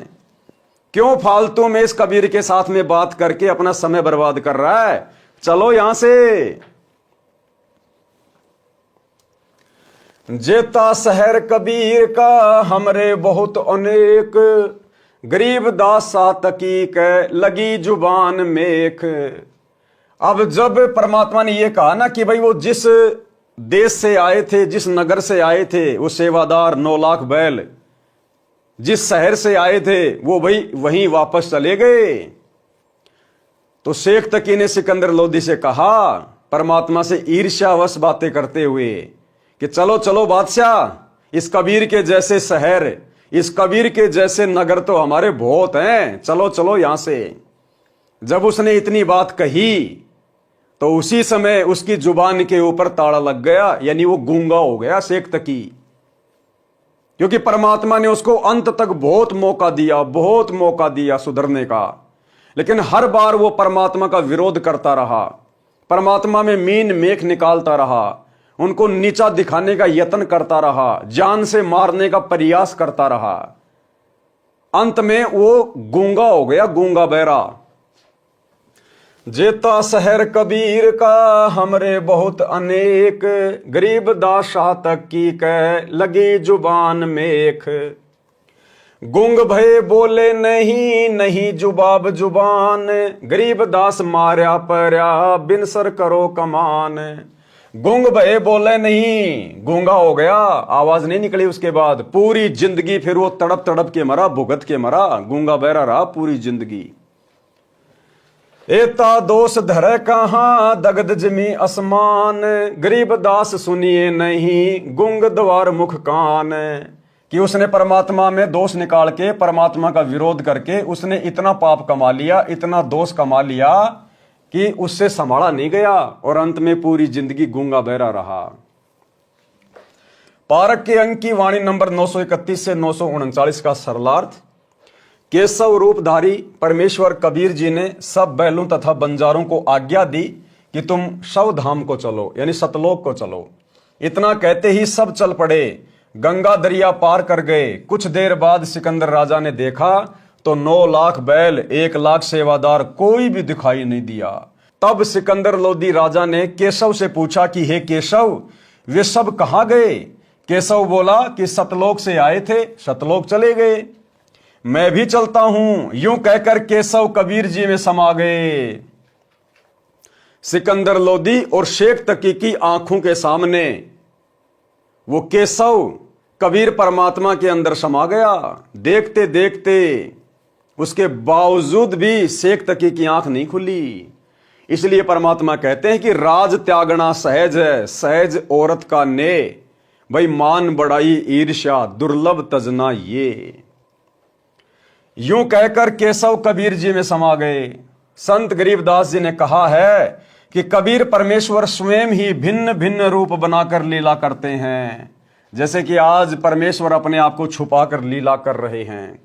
S1: क्यों फालतू में इस कबीर के साथ में बात करके अपना समय बर्बाद कर रहा है, चलो यहां से। जेता शहर कबीर का हमरे बहुत अनेक, गरीब दास सातकी के लगी जुबान मेख। अब जब परमात्मा ने ये कहा ना कि भाई वो जिस देश से आए थे, जिस नगर से आए थे, वो सेवादार 9 लाख बैल जिस शहर से आए थे वो भाई वहीं वापस चले गए। तो शेख तकी ने सिकंदर लोदी से कहा परमात्मा से ईर्ष्यावश बातें करते हुए कि चलो चलो बादशाह, इस कबीर के जैसे शहर, इस कबीर के जैसे नगर तो हमारे बहुत हैं, चलो चलो यहां से। जब उसने इतनी बात कही तो उसी समय उसकी जुबान के ऊपर ताला लग गया, यानी वो गूंगा हो गया शेख तकी। क्योंकि परमात्मा ने उसको अंत तक बहुत मौका दिया, बहुत मौका दिया सुधरने का, लेकिन हर बार वो परमात्मा का विरोध करता रहा, परमात्मा में मीन मेख निकालता रहा, उनको नीचा दिखाने का यत्न करता रहा, जान से मारने का प्रयास करता रहा। अंत में वो गूंगा हो गया, गूंगा बहरा। जेता शहर कबीर का हमरे बहुत अनेक, गरीब दास तक की कह लगी जुबान मेख। गुंग भय बोले नहीं नहीं जुबाब जुबान, गरीब दास मार्या पर्या बिनसर करो कमान। गुंग भय बोले नहीं, गूंगा हो गया, आवाज नहीं निकली। उसके बाद पूरी जिंदगी फिर वो तड़प तड़प के मरा, भुगत के मरा, गूंगा बहरा रहा पूरी जिंदगी। एता दोष धरे कहां दगद जमी आसमान, गरीब दास सुनिए नहीं गुंग द्वार मुख कान। कि उसने परमात्मा में दोष निकाल के, परमात्मा का विरोध करके उसने इतना पाप कमा लिया, इतना दोष कमा लिया कि उससे संभाला नहीं गया और अंत में पूरी जिंदगी गूंगा बहरा रहा। पारक के अंक की वाणी नंबर 931 से 939 का सरलार्थ। केशव रूपधारी परमेश्वर कबीर जी ने सब बैलों तथा बंजारों को आज्ञा दी कि तुम शवधाम को चलो, यानी सतलोक को चलो। इतना कहते ही सब चल पड़े, गंगा दरिया पार कर गए। कुछ देर बाद सिकंदर राजा ने देखा तो 9 लाख बैल, 1 लाख सेवादार, कोई भी दिखाई नहीं दिया। तब सिकंदर लोदी राजा ने केशव से पूछा कि हे केशव, वे सब कहां गए? केशव बोला कि सतलोक से आए थे, सतलोक चले गए। मैं भी चलता हूं, यूं कहकर केशव कबीर जी में समा गए। सिकंदर लोदी और शेख तकी की आंखों के सामने वो केशव कबीर परमात्मा के अंदर समा गया। देखते देखते उसके बावजूद भी शेख तकी की आंख नहीं खुली। इसलिए परमात्मा कहते हैं कि राज त्यागना सहज है, सहज औरत का ने, भाई मान बड़ाई ईर्ष्या दुर्लभ तजना ये। यूं कहकर केशव कबीर जी में समा गए। संत गरीबदास जी ने कहा है कि कबीर परमेश्वर स्वयं ही भिन्न भिन्न रूप बनाकर लीला करते हैं। जैसे कि आज परमेश्वर अपने आप को छुपाकर लीला कर रहे हैं।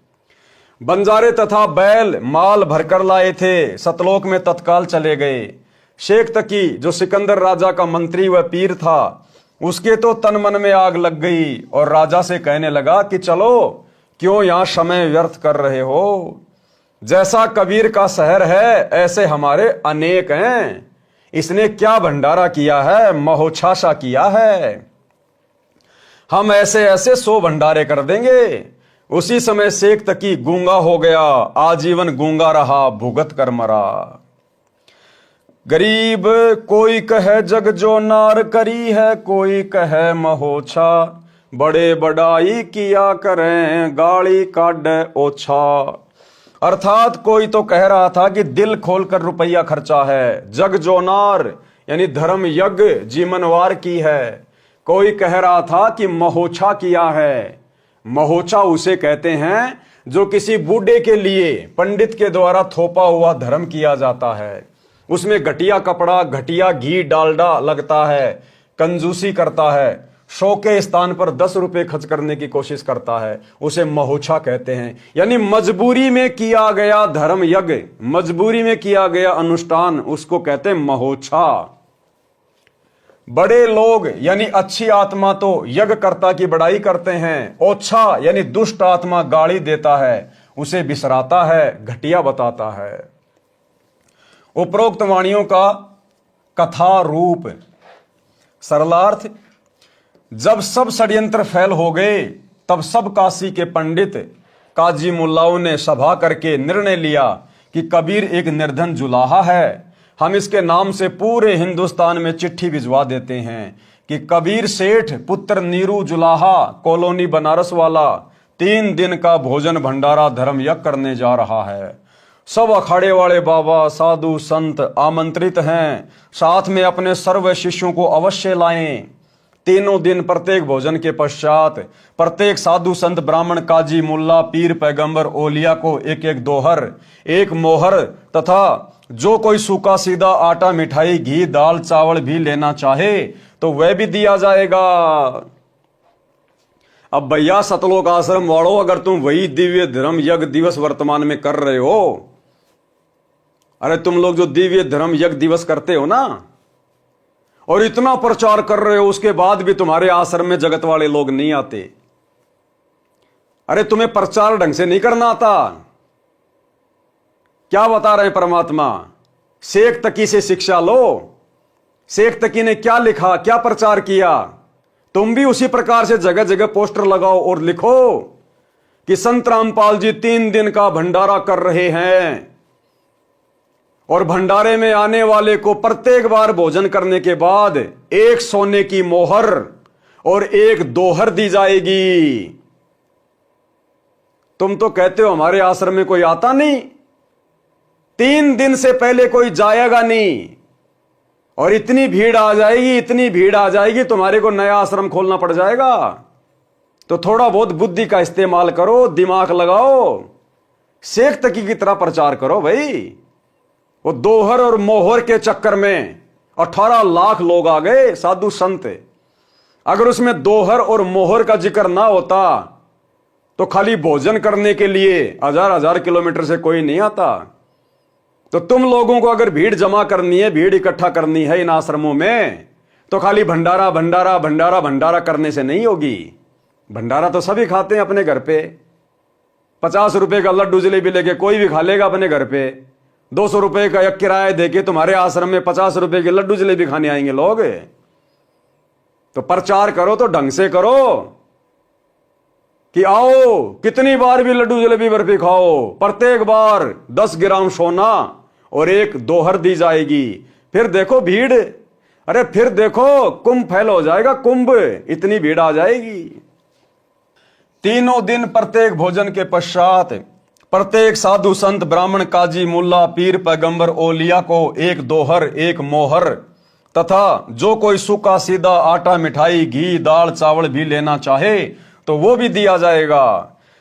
S1: बंजारे तथा बैल माल भरकर लाए थे, सतलोक में तत्काल चले गए। शेख तकी जो सिकंदर राजा का मंत्री व पीर था, उसके तो तन मन में आग लग गई और राजा से कहने लगा कि चलो, क्यों यहां समय व्यर्थ कर रहे हो? जैसा कबीर का शहर है ऐसे हमारे अनेक हैं। इसने क्या भंडारा किया है, महोछाशा किया है, हम ऐसे ऐसे 100 भंडारे कर देंगे। उसी समय शेख तकी गूंगा हो गया, आजीवन गूंगा रहा, भुगत कर मरा। गरीब कोई कहे जग जो नार करी है, कोई कहे महोछा, बड़े बड़ाई किया करें गाड़ी काट ओछा। अर्थात कोई तो कह रहा था कि दिल खोलकर रुपया खर्चा है, जग जोनार यानी धर्म यज्ञ जीवनवार की है। कोई कह रहा था कि महोछा किया है। महोछा उसे कहते हैं जो किसी बूढ़े के लिए पंडित के द्वारा थोपा हुआ धर्म किया जाता है। उसमें घटिया कपड़ा, घटिया घी डालडा लगता है, कंजूसी करता है, 100 के स्थान पर 10 रुपए खर्च करने की कोशिश करता है, उसे महोछा कहते हैं। यानी मजबूरी में किया गया धर्म यज्ञ, मजबूरी में किया गया अनुष्ठान, उसको कहते हैं महोछा। बड़े लोग यानी अच्छी आत्मा तो यज्ञकर्ता की बड़ाई करते हैं, ओछा यानी दुष्ट आत्मा गाली देता है, उसे बिसराता है, घटिया बताता है। उपरोक्त वाणियों का कथा रूप सरलार्थ, जब सब षड्यंत्र फैल हो गए तब सब काशी के पंडित काजी मुल्लाओं ने सभा करके निर्णय लिया कि कबीर एक निर्धन जुलाहा है, हम इसके नाम से पूरे हिंदुस्तान में चिट्ठी भिजवा देते हैं कि कबीर सेठ पुत्र नीरू जुलाहा कॉलोनी बनारस वाला 3 दिन का भोजन भंडारा धर्म यज्ञ करने जा रहा है। सब अखाड़े वाले बाबा साधु संत आमंत्रित हैं, साथ में अपने सर्व शिष्यों को अवश्य लाएं। 3 दिन प्रत्येक भोजन के पश्चात प्रत्येक साधु संत ब्राह्मण काजी मुल्ला पीर पैगंबर ओलिया को एक एक दोहर, एक मोहर तथा जो कोई सूखा सीधा आटा मिठाई घी दाल चावल भी लेना चाहे तो वह भी दिया जाएगा। अब भैया सतलोक आश्रम वालों, अगर तुम वही दिव्य धर्म यज्ञ दिवस वर्तमान में कर रहे हो, अरे तुम लोग जो दिव्य धर्म यज्ञ दिवस करते हो ना, और इतना प्रचार कर रहे हो, उसके बाद भी तुम्हारे आश्रम में जगत वाले लोग नहीं आते। अरे तुम्हें प्रचार ढंग से नहीं करना आता। क्या बता रहे परमात्मा? शेख तकी से शिक्षा लो। शेख तकी ने क्या लिखा, क्या प्रचार किया, तुम भी उसी प्रकार से जगह जगह पोस्टर लगाओ और लिखो कि संत रामपाल जी 3 दिन का भंडारा कर रहे हैं और भंडारे में आने वाले को प्रत्येक बार भोजन करने के बाद 1 सोने की मोहर और 1 दोहर दी जाएगी। तुम तो कहते हो हमारे आश्रम में कोई आता नहीं, 3 दिन से पहले कोई जाएगा नहीं, और इतनी भीड़ आ जाएगी, इतनी भीड़ आ जाएगी, तुम्हारे को नया आश्रम खोलना पड़ जाएगा। तो थोड़ा बहुत बुद्धि का इस्तेमाल करो, दिमाग लगाओ, शेख तकी की तरह प्रचार करो भाई। वो दोहर और मोहर के चक्कर में 18 लाख लोग आ गए साधु संत। अगर उसमें दोहर और मोहर का जिक्र ना होता तो खाली भोजन करने के लिए 1000 किलोमीटर से कोई नहीं आता। तो तुम लोगों को अगर भीड़ जमा करनी है, भीड़ इकट्ठा करनी है इन आश्रमों में, तो खाली भंडारा भंडारा भंडारा भंडारा करने से नहीं होगी। भंडारा तो सभी खाते हैं अपने घर पे। 50 रुपए का लड्डू जलेबी लेके कोई भी खा लेगा अपने घर पे। 200 रुपए का एक किराया देके तुम्हारे आश्रम में 50 रुपए के लड्डू जलेबी खाने आएंगे लोग। तो प्रचार करो तो ढंग से करो कि आओ कितनी बार भी लड्डू जलेबी बर्फी खाओ, प्रत्येक बार 10 ग्राम सोना और 1 दोहर दी जाएगी। फिर देखो भीड़, अरे फिर देखो कुंभ फैल हो जाएगा, कुंभ, इतनी भीड़ आ जाएगी। तीनों दिन प्रत्येक भोजन के पश्चात प्रत्येक साधु संत ब्राह्मण काजी मुल्ला पीर पैगंबर ओलिया को 1 दोहर 1 मोहर तथा जो कोई सूखा सीधा आटा मिठाई घी दाल चावल भी लेना चाहे तो वो भी दिया जाएगा।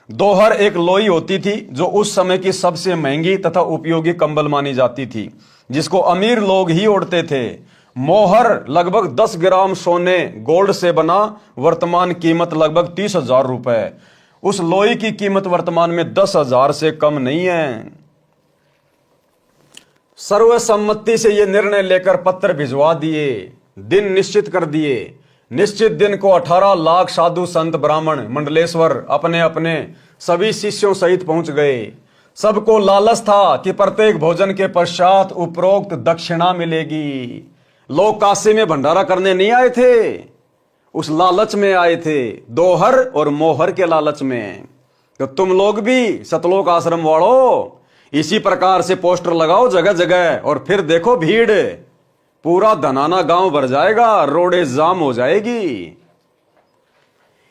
S1: दोहर एक लोई होती थी जो उस समय की सबसे महंगी तथा उपयोगी कंबल मानी जाती थी, जिसको अमीर लोग ही ओढ़ते थे। मोहर लगभग 10 ग्राम सोने गोल्ड से बना, वर्तमान कीमत लगभग 30,000 रुपए। उस लोई की कीमत वर्तमान में 10,000 से कम नहीं है। सर्वसम्मति से ये निर्णय लेकर पत्र भिजवा दिए, दिन निश्चित कर दिए। निश्चित दिन को 18 लाख साधु संत ब्राह्मण मंडलेश्वर अपने अपने सभी शिष्यों सहित पहुंच गए। सबको लालच था कि प्रत्येक भोजन के पश्चात उपरोक्त दक्षिणा मिलेगी। लोग काशी में भंडारा करने नहीं आए थे, उस लालच में आए थे, दोहर और मोहर के लालच में। तो तुम लोग भी सतलोक आश्रम वालों इसी प्रकार से पोस्टर लगाओ जगह जगह, और फिर देखो भीड़, पूरा धनाना गांव भर जाएगा, रोडे जाम हो जाएगी।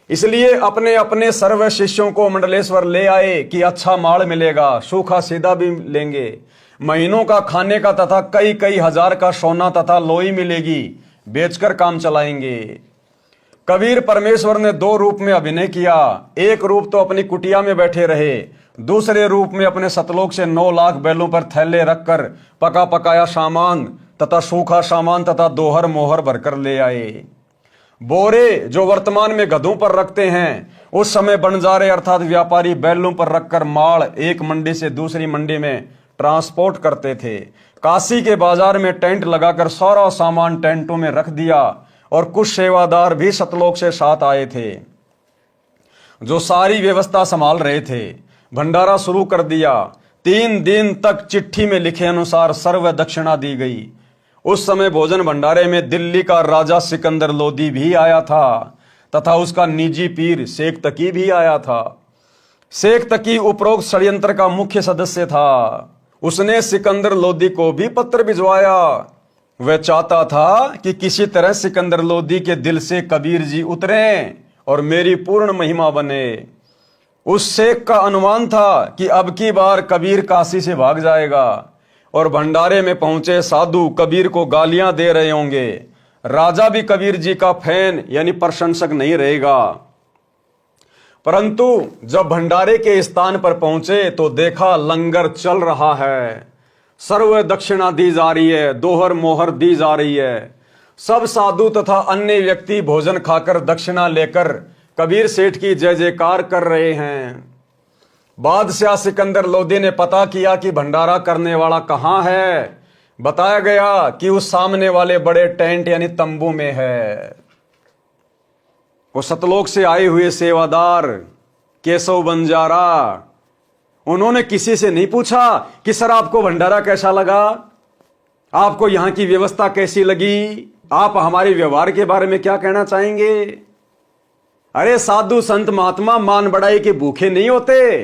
S1: इसलिए अपने अपने सर्व शिष्यों को मंडलेश्वर ले आए कि अच्छा माल मिलेगा, सूखा सीधा भी लेंगे, महीनों का खाने का तथा कई कई हजार का सोना तथा लोई मिलेगी, बेचकर काम चलाएंगे। कबीर परमेश्वर ने 2 रूप में अभिनय किया। एक रूप तो अपनी कुटिया में बैठे रहे, दूसरे रूप में अपने सतलोक से 9 लाख बैलों पर थैले रखकर पका पकाया सामान तथा सूखा सामान तथा दोहर मोहर भरकर ले आए। बोरे जो वर्तमान में गधों पर रखते हैं, उस समय बंजारे अर्थात व्यापारी बैलों पर रखकर माल एक मंडी से दूसरी मंडी में ट्रांसपोर्ट करते थे। काशी के बाजार में टेंट लगाकर सारा सामान टेंटों में रख दिया, और कुछ सेवादार भी सतलोक से साथ आए थे जो सारी व्यवस्था संभाल रहे थे। भंडारा शुरू कर दिया। 3 दिन तक चिट्ठी में लिखे अनुसार सर्व दक्षिणा दी गई। उस समय भोजन भंडारे में दिल्ली का राजा सिकंदर लोदी भी आया था तथा उसका निजी पीर शेख तकी भी आया था। शेख तकी उपरोक्त षड्यंत्र का मुख्य सदस्य था। उसने सिकंदर लोदी को भी पत्र भिजवाया। वह चाहता था कि किसी तरह सिकंदर लोदी के दिल से कबीर जी उतरें और मेरी पूर्ण महिमा बने। उस शेख का अनुमान था कि अब की बार कबीर काशी से भाग जाएगा, और भंडारे में पहुंचे साधु कबीर को गालियां दे रहे होंगे। राजा भी कबीर जी का फैन यानी प्रशंसक नहीं रहेगा। परंतु जब भंडारे के स्थान पर पहुंचे तो देखा लंगर चल रहा है, सर्व दक्षिणा दी जा रही है, दोहर मोहर दी जा रही है। सब साधु तथा अन्य व्यक्ति भोजन खाकर दक्षिणा लेकर कबीर सेठ की जय जयकार कर रहे हैं। बादशाह सिकंदर लोदी ने पता किया कि भंडारा करने वाला कहां है। बताया गया कि उस सामने वाले बड़े टेंट यानी तंबू में है। वो सतलोक से आए हुए सेवादार केशव बंजारा, उन्होंने किसी से नहीं पूछा कि सर आपको भंडारा कैसा लगा, आपको यहां की व्यवस्था कैसी लगी, आप हमारे व्यवहार के बारे में क्या कहना चाहेंगे। अरे साधु संत महात्मा मान बढ़ाई के भूखे नहीं होते,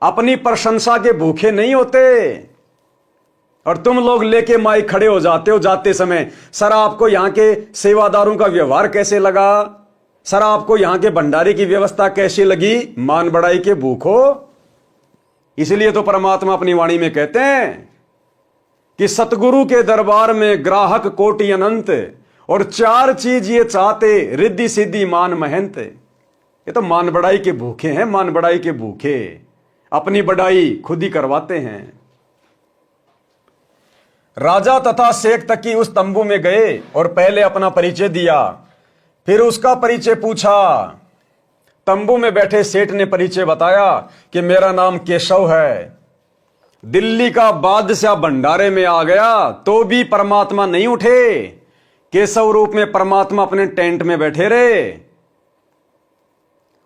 S1: अपनी प्रशंसा के भूखे नहीं होते। और तुम लोग लेके माइक खड़े हो जाते हो जाते समय, सर आपको यहां के सेवादारों का व्यवहार कैसे लगा, सर आपको यहां के भंडारे की व्यवस्था कैसी लगी, मान बढ़ाई के भूखो। इसलिए तो परमात्मा अपनी वाणी में कहते हैं कि सतगुरु के दरबार में ग्राहक कोटि अनंत, और 4 चीज ये चाहते, रिद्धि सिद्धि मान महंत। ये तो मान बढ़ाई के भूखे हैं, मान बढ़ाई के भूखे, अपनी बढ़ाई खुद ही करवाते हैं। राजा तथा शेख तकी उस तंबू में गए और पहले अपना परिचय दिया, फिर उसका परिचय पूछा। तंबू में बैठे सेठ ने परिचय बताया कि मेरा नाम केशव है, दिल्ली का बादशाह भंडारे में आ गया तो भी परमात्मा नहीं उठे। केशव रूप में परमात्मा अपने टेंट में बैठे रहे,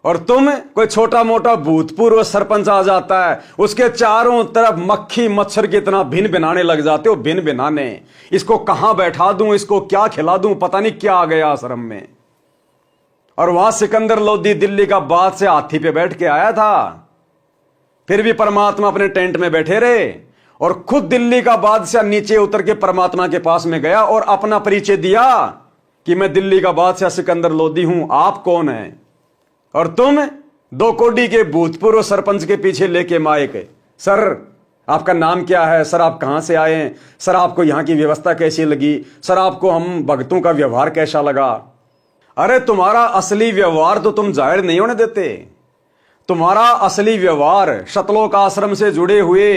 S1: और तुम कोई छोटा मोटा भूतपूर्व सरपंच आ जाता है, उसके चारों तरफ मक्खी मच्छर की तरह भिन भिनाने लग जाते हो। भिन भिनाने, इसको कहां बैठा दूं, इसको क्या खिला दूं, पता नहीं क्या आ गया आश्रम में। और वहां सिकंदर लोदी दिल्ली का बादशाह से हाथी पे बैठ के आया था, फिर भी परमात्मा अपने टेंट में बैठे रहे और खुद दिल्ली का बादशाह नीचे उतर के परमात्मा के पास में गया और अपना परिचय दिया कि मैं दिल्ली का बादशाह सिकंदर लोदी हूं, आप कौन हैं? और तुम 2 कोडी के भूतपूर्व सरपंच के पीछे लेके माइक, सर आपका नाम क्या है, सर आप कहां से आए हैं, सर आपको यहां की व्यवस्था कैसी लगी, सर आपको हम भक्तों का व्यवहार कैसा लगा। अरे तुम्हारा असली व्यवहार तो तुम जाहिर नहीं होने देते। तुम्हारा असली व्यवहार शतलोक आश्रम से जुड़े हुए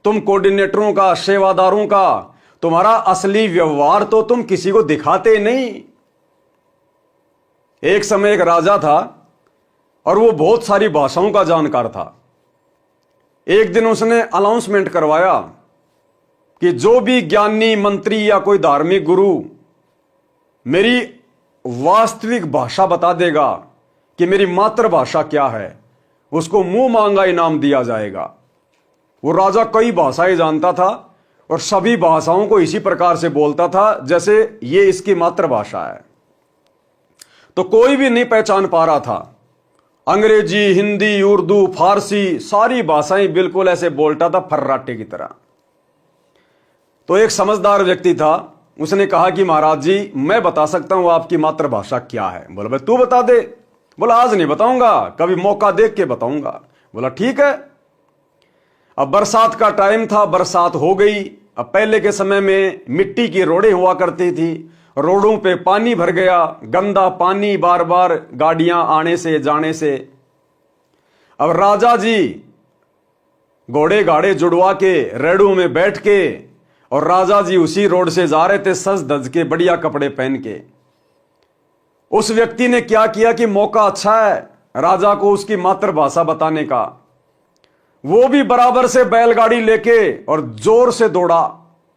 S1: तुम कोऑर्डिनेटरों का, सेवादारों का, तुम्हारा असली व्यवहार तो तुम किसी को दिखाते नहीं। एक समय एक राजा था और वो बहुत सारी भाषाओं का जानकार था। एक दिन उसने अनाउंसमेंट करवाया कि जो भी ज्ञानी, मंत्री या कोई धार्मिक गुरु मेरी वास्तविक भाषा बता देगा कि मेरी मातृभाषा क्या है, उसको मुंह मांगा इनाम दिया जाएगा। वो राजा कई भाषाएं जानता था और सभी भाषाओं को इसी प्रकार से बोलता था जैसे ये इसकी मातृभाषा है। तो कोई भी नहीं पहचान पा रहा था। अंग्रेजी, हिंदी, उर्दू, फारसी सारी भाषाएं बिल्कुल ऐसे बोलता था फर्राटे की तरह। तो एक समझदार व्यक्ति था, उसने कहा कि महाराज जी मैं बता सकता हूं आपकी मातृभाषा क्या है। बोला भाई तू बता दे। बोला आज नहीं बताऊंगा, कभी मौका देख के बताऊंगा। बोला ठीक है। अब बरसात का टाइम था, बरसात हो गई। अब पहले के समय में मिट्टी की रोडें हुआ करती थी, रोडों पे पानी भर गया, गंदा पानी, बार बार गाड़ियां आने से जाने से। अब राजा जी घोड़े गाड़े जुड़वा के रेड़ों में बैठ के और राजा जी उसी रोड से जा रहे थे सज धज के, बढ़िया कपड़े पहन के। उस व्यक्ति ने क्या किया कि मौका अच्छा है राजा को उसकी मातृभाषा बताने का। वो भी बराबर से बैलगाड़ी लेके और जोर से दौड़ा,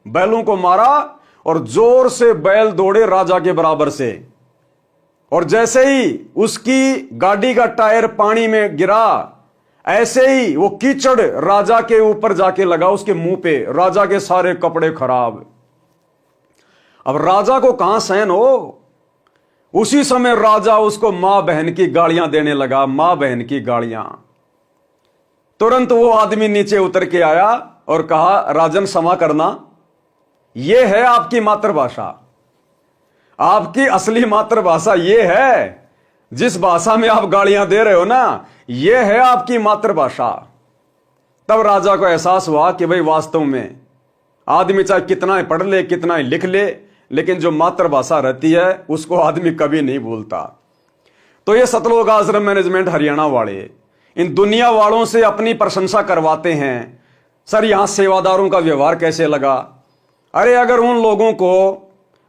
S1: बैलों को मारा और जोर से बैल दौड़े राजा के बराबर से। और जैसे ही उसकी गाड़ी का टायर पानी में गिरा, ऐसे ही वो कीचड़ राजा के ऊपर जाके लगा, उसके मुंह पे। राजा के सारे कपड़े खराब। अब राजा को कहां सहन हो। उसी समय राजा उसको मां बहन की गालियां देने लगा, मां बहन की गालियां। तुरंत वो आदमी नीचे उतर के आया और कहा राजन क्षमा करना, यह है आपकी मातृभाषा। आपकी असली मातृभाषा यह है, जिस भाषा में आप गालियां दे रहे हो ना, यह है आपकी मातृभाषा। तब राजा को एहसास हुआ कि भाई वास्तव में आदमी चाहे कितना ही पढ़ ले, कितना ही लिख ले, लेकिन जो मातृभाषा रहती है उसको आदमी कभी नहीं भूलता। तो ये सतलोक आश्रम मैनेजमेंट हरियाणा वाले इन दुनिया वालों से अपनी प्रशंसा करवाते हैं, सर यहां सेवादारों का व्यवहार कैसे लगा। अरे अगर उन लोगों को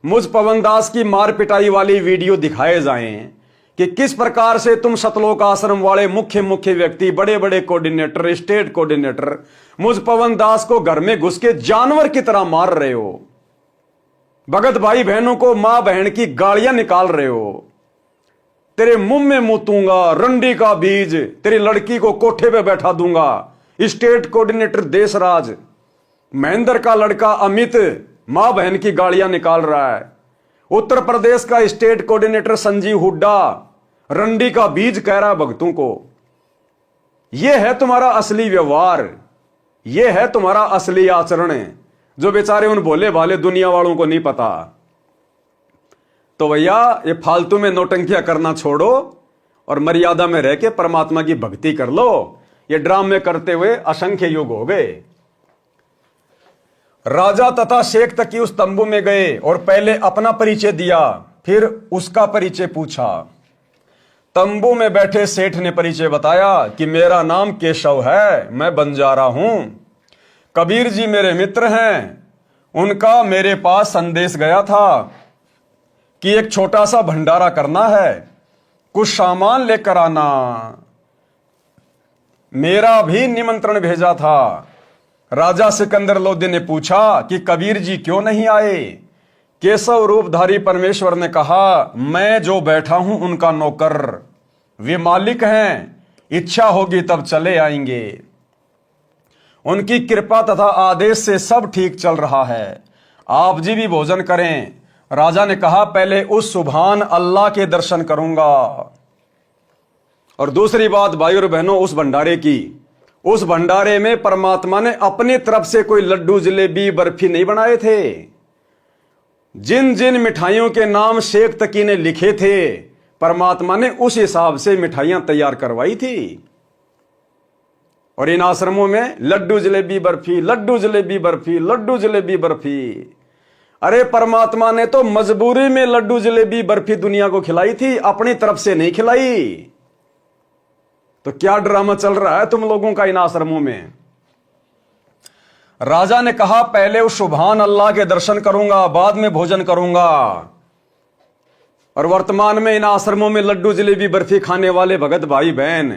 S1: मुझ पवन दास की मार पिटाई वाली वीडियो दिखाए जाएं कि किस प्रकार से तुम सतलोक आश्रम वाले मुख्य व्यक्ति, बड़े बड़े कोऑर्डिनेटर, स्टेट कोऑर्डिनेटर मुझ पवन दास को घर में घुस के जानवर की तरह मार रहे हो, भगत भाई बहनों को मां बहन की गालियां निकाल रहे हो, तेरे मुंह में मुतूंगा, रंडी का बीज, तेरी लड़की को कोठे पे बैठा दूंगा। स्टेट कोऑर्डिनेटर देशराज, महेंद्र का लड़का अमित मां बहन की गालियां निकाल रहा है। उत्तर प्रदेश का स्टेट कोऑर्डिनेटर संजीव हुड्डा रंडी का बीज कह रहा है भक्तों को। यह है तुम्हारा असली व्यवहार, यह है तुम्हारा असली आचरण, जो बेचारे उन भोले भाले दुनिया वालों को नहीं पता। तो भैया ये फालतू में नौटंकियां करना छोड़ो और मर्यादा में रह के परमात्मा की भक्ति कर लो। ये ड्रामे करते हुए असंख्य युग हो गए। राजा तथा शेख तकी उस तंबू में गए और पहले अपना परिचय दिया, फिर उसका परिचय पूछा। तंबू में बैठे सेठ ने परिचय बताया कि मेरा नाम केशव है, मैं बंजारा हूं। कबीर जी मेरे मित्र हैं, उनका मेरे पास संदेश गया था कि एक छोटा सा भंडारा करना है, कुछ सामान लेकर आना। मेरा भी निमंत्रण भेजा था। राजा सिकंदर लोदी ने पूछा कि कबीर जी क्यों नहीं आए। केशव रूपधारी परमेश्वर ने कहा, मैं जो बैठा हूं उनका नौकर, वे मालिक हैं, इच्छा होगी तब चले आएंगे। उनकी कृपा तथा आदेश से सब ठीक चल रहा है। आप जी भी भोजन करें। राजा ने कहा पहले उस सुभान अल्लाह के दर्शन करूंगा। और दूसरी बात भाई और बहनों, उस भंडारे की, उस भंडारे में परमात्मा ने अपनी तरफ से कोई लड्डू जलेबी बर्फी नहीं बनाए थे। जिन जिन मिठाइयों के नाम शेख तकी ने लिखे थे, परमात्मा ने उस हिसाब से मिठाइयां तैयार करवाई थी। और इन आश्रमों में लड्डू जलेबी बर्फी, लड्डू जलेबी बर्फी, लड्डू जलेबी बर्फी। अरे परमात्मा ने तो मजबूरी में लड्डू जलेबी बर्फी दुनिया को खिलाई थी, अपनी तरफ से नहीं खिलाई। तो क्या ड्रामा चल रहा है तुम लोगों का इन आश्रमों में। राजा ने कहा पहले उस सुभान अल्लाह के दर्शन करूंगा, बाद में भोजन करूंगा। और वर्तमान में इन आश्रमों में लड्डू जलेबी बर्फी खाने वाले भगत भाई बहन,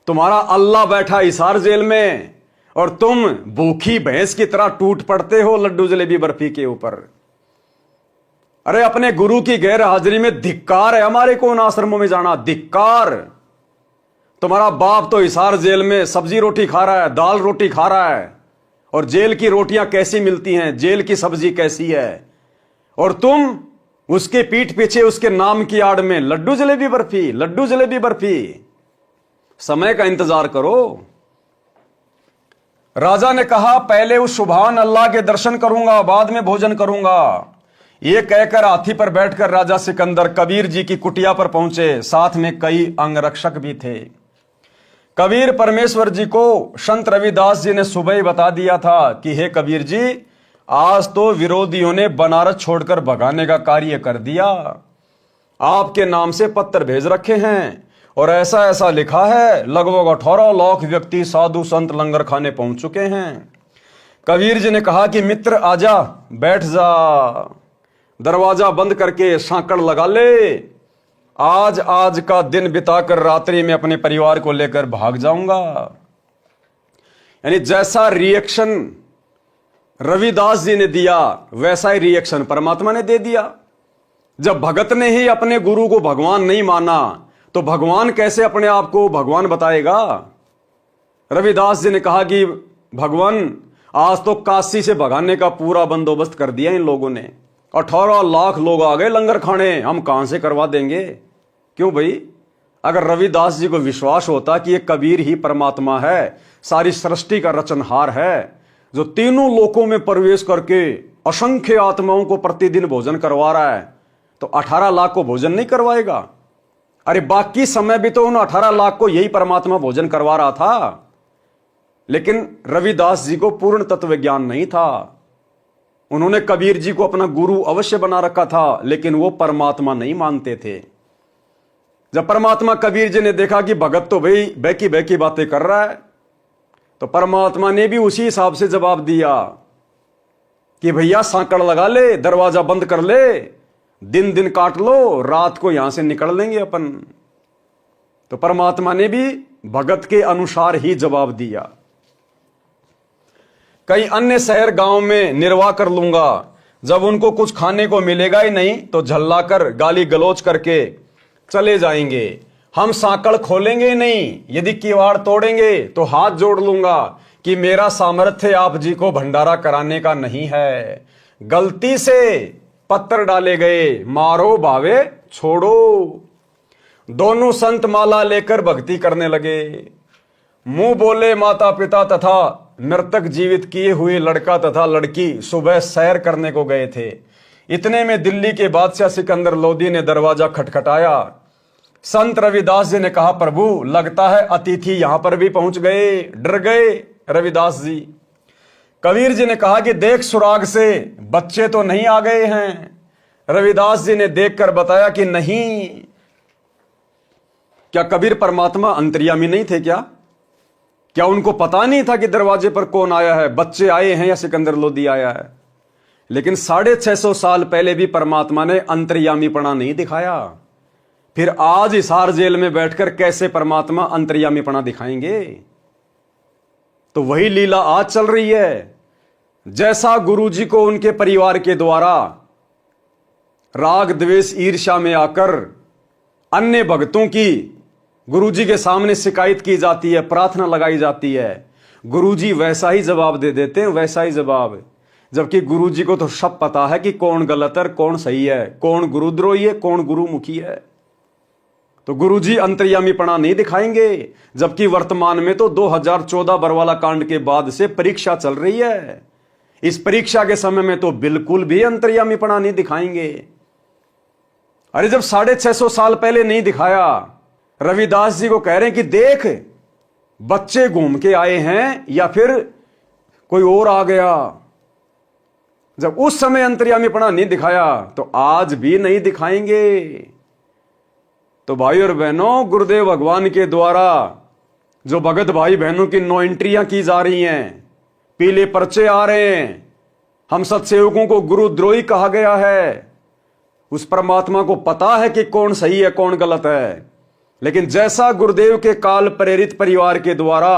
S1: तुम्हारा अल्लाह बैठा हिसार जेल में और तुम भूखी भैंस की तरह टूट पड़ते हो लड्डू जलेबी बर्फी के ऊपर। अरे अपने गुरु की गैर हाजिरी में धिक्कार है हमारे को उन आश्रमों में जाना, धिक्कार। तुम्हारा बाप तो हिसार जेल में सब्जी रोटी खा रहा है, दाल रोटी खा रहा है, और जेल की रोटियां कैसी मिलती हैं, जेल की सब्जी कैसी है, और तुम उसके पीठ पीछे उसके नाम की आड़ में लड्डू जलेबी बर्फी, लड्डू जलेबी बर्फी। समय का इंतजार करो। राजा ने कहा पहले उस सुभान अल्लाह के दर्शन करूंगा, बाद में भोजन करूंगा। यह कहकर हाथी पर बैठकर राजा सिकंदर कबीर जी की कुटिया पर पहुंचे। साथ में कई अंगरक्षक भी थे। कबीर परमेश्वर जी को संत रविदास जी ने सुबह ही बता दिया था कि हे कबीर जी, आज तो विरोधियों ने बनारस छोड़कर भगाने का कार्य कर दिया। आपके नाम से पत्र भेज रखे हैं और ऐसा ऐसा लिखा है, लगभग 18 लाख व्यक्ति साधु संत लंगर खाने पहुंच चुके हैं। कबीर जी ने कहा कि मित्र आजा, बैठ जा, दरवाजा बंद करके सांकड़ लगा ले। आज का दिन बिताकर रात्रि में अपने परिवार को लेकर भाग जाऊंगा। यानी जैसा रिएक्शन रविदास जी ने दिया वैसा ही रिएक्शन परमात्मा ने दे दिया। जब भगत ने ही अपने गुरु को भगवान नहीं माना तो भगवान कैसे अपने आप को भगवान बताएगा। रविदास जी ने कहा कि भगवान आज तो काशी से भगाने का पूरा बंदोबस्त कर दिया इन लोगों ने, 18 लाख लोग आ गए लंगर खाने, हम कहां से करवा देंगे। क्यों भाई, अगर रविदास जी को विश्वास होता कि ये कबीर ही परमात्मा है, सारी सृष्टि का रचनहार है, जो तीनों लोकों में प्रवेश करके असंख्य आत्माओं को प्रतिदिन भोजन करवा रहा है, तो 18 लाख को भोजन नहीं करवाएगा। अरे बाकी समय भी तो उन 18 लाख को यही परमात्मा भोजन करवा रहा था। लेकिन रविदास जी को पूर्ण तत्व ज्ञान नहीं था। उन्होंने कबीर जी को अपना गुरु अवश्य बना रखा था, लेकिन वो परमात्मा नहीं मानते थे। जब परमात्मा कबीर जी ने देखा कि भगत तो भाई बैकी बैकी बातें कर रहा है, तो परमात्मा ने भी उसी हिसाब से जवाब दिया कि भैया सांकड़ लगा ले, दरवाजा बंद कर ले, दिन दिन काट लो, रात को यहां से निकल लेंगे अपन। तो परमात्मा ने भी भगत के अनुसार ही जवाब दिया। कई अन्य शहर गांव में निर्वाह कर लूंगा, जब उनको कुछ खाने को मिलेगा ही नहीं तो झल्लाकर गाली गलौज करके चले जाएंगे। हम सांकड़ खोलेंगे ही नहीं, यदि किवाड़ तोड़ेंगे तो हाथ जोड़ लूंगा कि मेरा सामर्थ्य आप जी को भंडारा कराने का नहीं है। गलती से पत्थर डाले गए, मारो भावे छोड़ो। दोनों संत माला लेकर भक्ति करने लगे। मुंह बोले माता पिता तथा मृतक जीवित किए हुए लड़का तथा लड़की सुबह सैर करने को गए थे। इतने में दिल्ली के बादशाह सिकंदर लोदी ने दरवाजा खटखटाया। संत रविदास जी ने कहा, प्रभु लगता है अतिथि यहां पर भी पहुंच गए। डर गए रविदास जी। कबीर जी ने कहा कि देख सुराग से बच्चे तो नहीं आ गए हैं। रविदास जी ने देखकर बताया कि नहीं। क्या कबीर परमात्मा अंतर्यामी नहीं थे क्या उनको पता नहीं था कि दरवाजे पर कौन आया है, बच्चे आए हैं या सिकंदर लोदी आया है। लेकिन 650 साल पहले भी परमात्मा ने अंतर्यामीपना नहीं दिखाया। फिर आज हिसार जेल में बैठकर कैसे परमात्मा अंतर्यामीपना दिखाएंगे। तो वही लीला आज चल रही है। जैसा गुरुजी को उनके परिवार के द्वारा राग द्वेष ईर्ष्या में आकर अन्य भक्तों की गुरुजी के सामने शिकायत की जाती है, प्रार्थना लगाई जाती है, गुरुजी वैसा ही जवाब दे देते हैं, वैसा ही जवाब। जबकि गुरु जी को तो सब पता है कि कौन गलत है कौन सही है, कौन गुरुद्रोही है कौन गुरुमुखी है। तो गुरु जी अंतर्यामीपना नहीं दिखाएंगे, जबकि वर्तमान में तो 2014 बरवाला कांड के बाद से परीक्षा चल रही है। इस परीक्षा के समय में तो बिल्कुल भी अंतर्यामीपना नहीं दिखाएंगे। अरे जब 650 साल पहले नहीं दिखाया, रविदास जी को कह रहे हैं कि देख बच्चे घूम के आए हैं या फिर कोई और आ गया। जब उस समय अंतर्यामीपना नहीं दिखाया तो आज भी नहीं दिखाएंगे। तो भाई और बहनों, गुरुदेव भगवान के द्वारा जो भगत भाई बहनों की 9 एंट्रियां की जा रही हैं, पीले पर्चे आ रहे हैं, हम सत्सेवकों को गुरुद्रोही कहा गया है। उस परमात्मा को पता है कि कौन सही है कौन गलत है, लेकिन जैसा गुरुदेव के काल प्रेरित परिवार के द्वारा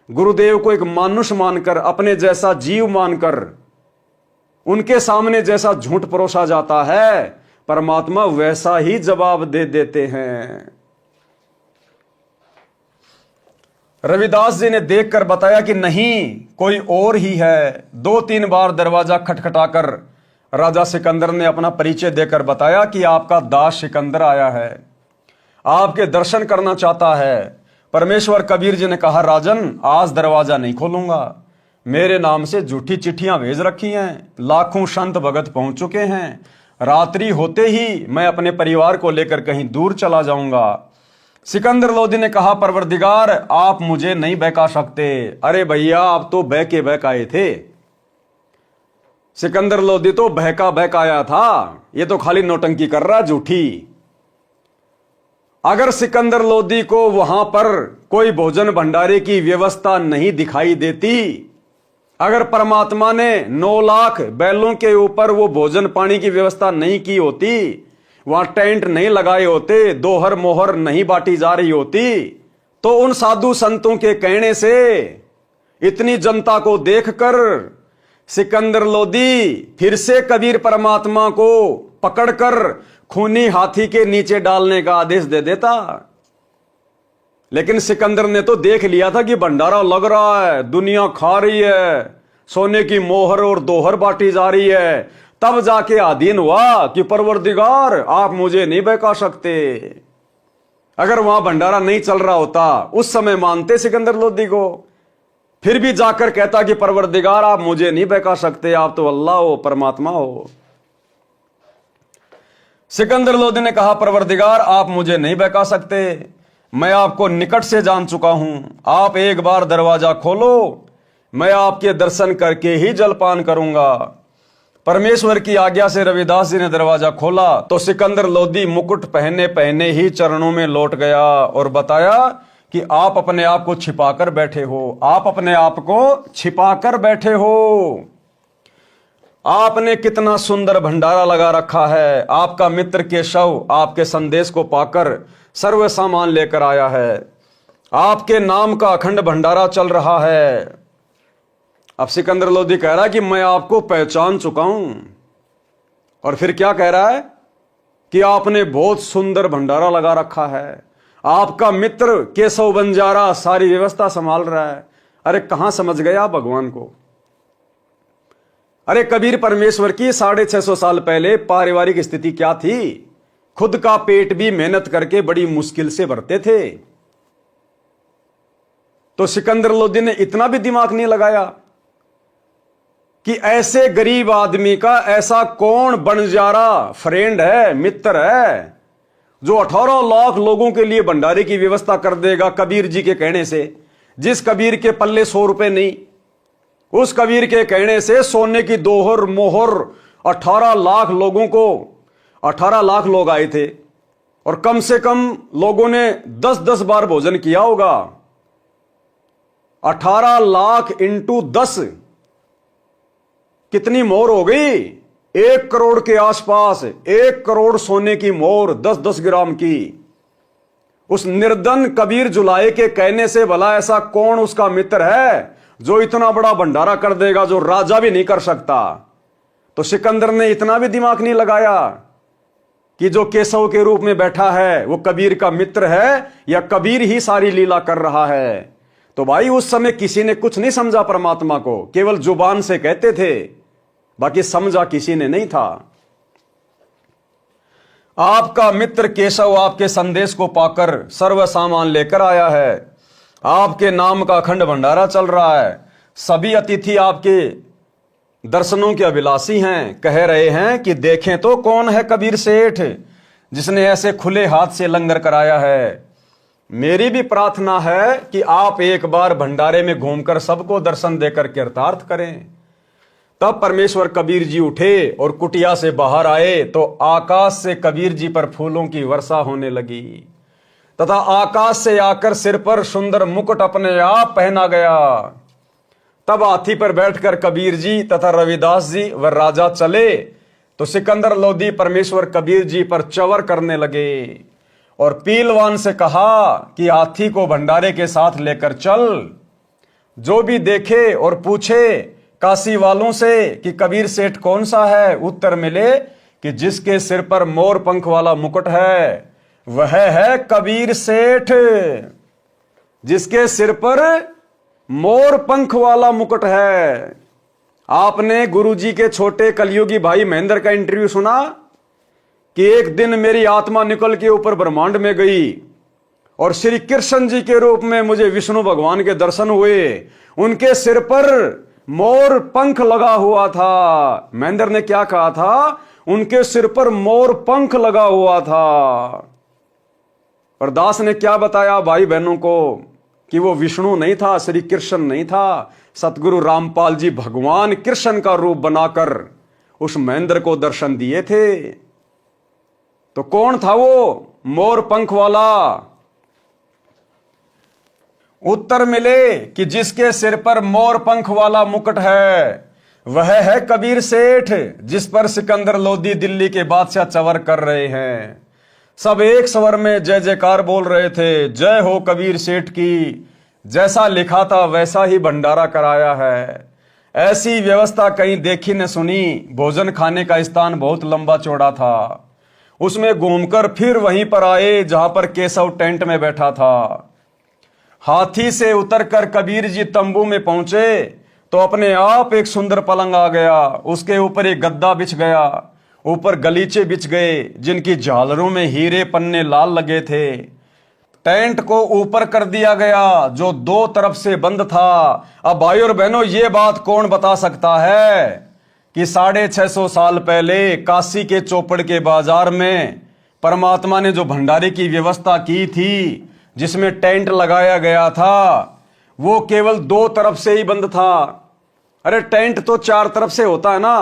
S1: गुरुदेव को एक मानुष मानकर, अपने जैसा जीव मानकर उनके सामने जैसा झूठ परोसा जाता है, परमात्मा वैसा ही जवाब दे देते हैं। रविदास जी ने देखकर बताया कि नहीं, कोई और ही है। 2-3 बार दरवाजा खटखटाकर राजा सिकंदर ने अपना परिचय देकर बताया कि आपका दास सिकंदर आया है, आपके दर्शन करना चाहता है। परमेश्वर कबीर जी ने कहा, राजन आज दरवाजा नहीं खोलूंगा, मेरे नाम से झूठी चिट्ठियां भेज रखी हैं, लाखों संत भगत पहुंच चुके हैं, रात्रि होते ही मैं अपने परिवार को लेकर कहीं दूर चला जाऊंगा। सिकंदर लोदी ने कहा, परवरदिगार आप मुझे नहीं बहका सकते। अरे भैया, आप तो बह के बहकाए थे। सिकंदर लोदी तो बहकाया था, ये तो खाली नौटंकी कर रहा झूठी। अगर सिकंदर लोदी को वहां पर कोई भोजन भंडारे की व्यवस्था नहीं दिखाई देती, अगर परमात्मा ने 9 लाख बैलों के ऊपर वो भोजन पानी की व्यवस्था नहीं की होती, वहां टेंट नहीं लगाए होते, दोहर मोहर नहीं बांटी जा रही होती, तो उन साधु संतों के कहने से इतनी जनता को देखकर सिकंदर लोदी फिर से कबीर परमात्मा को पकड़कर खूनी हाथी के नीचे डालने का आदेश दे देता। लेकिन सिकंदर ने तो देख लिया था कि भंडारा लग रहा है, दुनिया खा रही है, सोने की मोहर और दोहर बांटी जा रही है, तब जाके आधीन हुआ कि परवरदिगार आप मुझे नहीं बहका सकते। अगर वहां भंडारा नहीं चल रहा होता, उस समय मानते सिकंदर लोदी को, फिर भी जाकर कहता कि परवरदिगार आप मुझे नहीं बहका सकते, आप तो अल्लाह हो, परमात्मा हो। सिकंदर लोदी ने कहा, परवरदिगार आप मुझे नहीं बहका सकते, मैं आपको निकट से जान चुका हूं, आप एक बार दरवाजा खोलो, मैं आपके दर्शन करके ही जलपान करूंगा। परमेश्वर की आज्ञा से रविदास जी ने दरवाजा खोला तो सिकंदर लोदी मुकुट पहने पहने ही चरणों में लौट गया और बताया कि आप अपने आप को छिपाकर बैठे हो, आप अपने आप को छिपाकर बैठे हो। आपने कितना सुंदर भंडारा लगा रखा है, आपका मित्र केशव आपके संदेश को पाकर सर्व सामान लेकर आया है, आपके नाम का अखंड भंडारा चल रहा है। अब सिकंदर लोदी कह रहा है कि मैं आपको पहचान चुका हूं, और फिर क्या कह रहा है कि आपने बहुत सुंदर भंडारा लगा रखा है, आपका मित्र केशव बंजारा सारी व्यवस्था संभाल रहा है। अरे कहां समझ गया भगवान को। अरे कबीर परमेश्वर की 650 साल पहले पारिवारिक स्थिति क्या थी, खुद का पेट भी मेहनत करके बड़ी मुश्किल से भरते थे। तो सिकंदर लोदी ने इतना भी दिमाग नहीं लगाया कि ऐसे गरीब आदमी का ऐसा कौन बंजारा फ्रेंड है, मित्र है, जो 18 लाख लोगों के लिए भंडारे की व्यवस्था कर देगा कबीर जी के कहने से। जिस कबीर के पल्ले 100 रुपए नहीं, उस कबीर के कहने से सोने की दोहर मोहर 18 लाख लोगों को, 18 लाख लोग आए थे और कम से कम लोगों ने 10-10 बार भोजन किया होगा। 18 लाख इंटू 10 कितनी मोहर हो गई, 1 करोड़ के आसपास। 1 करोड़ सोने की मोहर 10-10 ग्राम की। उस निर्धन कबीर जुलाए के कहने से भला ऐसा कौन उसका मित्र है जो इतना बड़ा भंडारा कर देगा, जो राजा भी नहीं कर सकता। तो सिकंदर ने इतना भी दिमाग नहीं लगाया कि जो केशव के रूप में बैठा है वो कबीर का मित्र है या कबीर ही सारी लीला कर रहा है। तो भाई उस समय किसी ने कुछ नहीं समझा परमात्मा को, केवल जुबान से कहते थे बाकी समझा किसी ने नहीं था। आपका मित्र केशव आपके संदेश को पाकर सर्व सामान लेकर आया है। आपके नाम का अखंड भंडारा चल रहा है। सभी अतिथि आपके दर्शनों के अभिलाषी हैं। कह रहे हैं कि देखें तो कौन है कबीर सेठ जिसने ऐसे खुले हाथ से लंगर कराया है। मेरी भी प्रार्थना है कि आप एक बार भंडारे में घूमकर सबको दर्शन देकर कृतार्थ करें। तब परमेश्वर कबीर जी उठे और कुटिया से बाहर आए तो आकाश से कबीर जी पर फूलों की वर्षा होने लगी तथा आकाश से आकर सिर पर सुंदर मुकुट अपने आप पहना गया। तब हाथी पर बैठकर कबीर जी तथा रविदास जी व राजा चले तो सिकंदर लोधी परमेश्वर कबीर जी पर चवर करने लगे और पीलवान से कहा कि हाथी को भंडारे के साथ लेकर चल। जो भी देखे और पूछे काशी वालों से कि कबीर सेठ कौन सा है, उत्तर मिले कि जिसके सिर पर मोर पंख वाला मुकुट है वह है कबीर सेठ। जिसके सिर पर मोर पंख वाला मुकुट है। आपने गुरुजी के छोटे कलयुगी भाई महेंद्र का इंटरव्यू सुना कि एक दिन मेरी आत्मा निकल के ऊपर ब्रह्मांड में गई और श्री कृष्ण जी के रूप में मुझे विष्णु भगवान के दर्शन हुए। उनके सिर पर मोर पंख लगा हुआ था। महेंद्र ने क्या कहा था? उनके सिर पर मोर पंख लगा हुआ था। और दास ने क्या बताया भाई बहनों को कि वो विष्णु नहीं था, श्री कृष्ण नहीं था। सतगुरु रामपाल जी भगवान कृष्ण का रूप बनाकर उस महेंद्र को दर्शन दिए थे। तो कौन था वो मोर पंख वाला? उत्तर मिले कि जिसके सिर पर मोर पंख वाला मुकुट है वह है कबीर सेठ, जिस पर सिकंदर लोधी दिल्ली के बादशाह चवर कर रहे हैं। सब एक स्वर में जय जयकार बोल रहे थे, जय हो कबीर सेठ की। जैसा लिखा था वैसा ही भंडारा कराया है। ऐसी व्यवस्था कहीं देखी न सुनी। भोजन खाने का स्थान बहुत लंबा चौड़ा था। उसमें घूमकर फिर वहीं पर आए जहां पर केशव टेंट में बैठा था। हाथी से उतरकर कबीर जी तंबू में पहुंचे तो अपने आप एक सुंदर पलंग आ गया। उसके ऊपर एक गद्दा बिछ गया, ऊपर गलीचे बिछ गए जिनकी झालरों में हीरे पन्ने लाल लगे थे। टेंट को ऊपर कर दिया गया जो दो तरफ से बंद था। अब भाई और बहनों, ये बात कौन बता सकता है कि 650 साल पहले काशी के चौपड़ के बाजार में परमात्मा ने जो भंडारे की व्यवस्था की थी, जिसमें टेंट लगाया गया था, वो केवल दो तरफ से ही बंद था। अरे टेंट तो चार तरफ से होता है ना।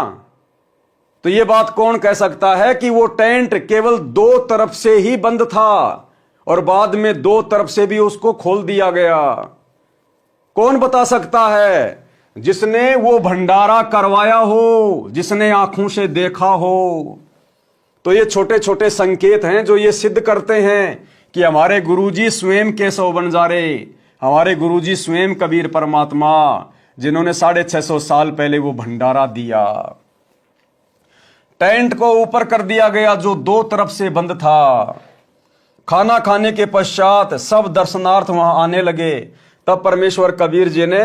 S1: तो ये बात कौन कह सकता है कि वो टेंट केवल दो तरफ से ही बंद था और बाद में दो तरफ से भी उसको खोल दिया गया? कौन बता सकता है? जिसने वो भंडारा करवाया हो, जिसने आंखों से देखा हो। तो ये छोटे छोटे संकेत हैं जो ये सिद्ध करते हैं कि हमारे गुरुजी स्वयं केशव बंजारे, हमारे गुरुजी स्वयं कबीर परमात्मा, जिन्होंने 650 साल पहले वो भंडारा दिया। टेंट को ऊपर कर दिया गया जो दो तरफ से बंद था। खाना खाने के पश्चात सब दर्शनार्थ वहां आने लगे। तब परमेश्वर कबीर जी ने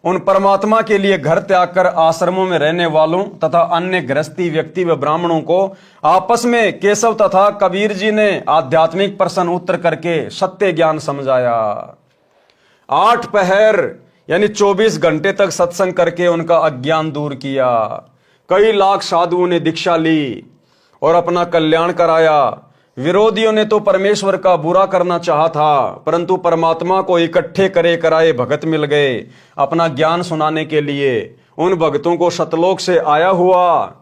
S1: उन परमात्मा के लिए घर त्याग कर आश्रमों में रहने वालों तथा अन्य गृहस्थी व्यक्ति व ब्राह्मणों को आपस में केशव तथा कबीर जी ने आध्यात्मिक प्रश्न उत्तर करके सत्य ज्ञान समझाया। 8 पहर यानी 24 घंटे तक सत्संग करके उनका अज्ञान दूर किया। कई लाख साधुओं ने दीक्षा ली और अपना कल्याण कराया। विरोधियों ने तो परमेश्वर का बुरा करना चाहा था, परंतु परमात्मा को इकट्ठे करे कराए भगत मिल गए अपना ज्ञान सुनाने के लिए। उन भक्तों को सतलोक से आया हुआ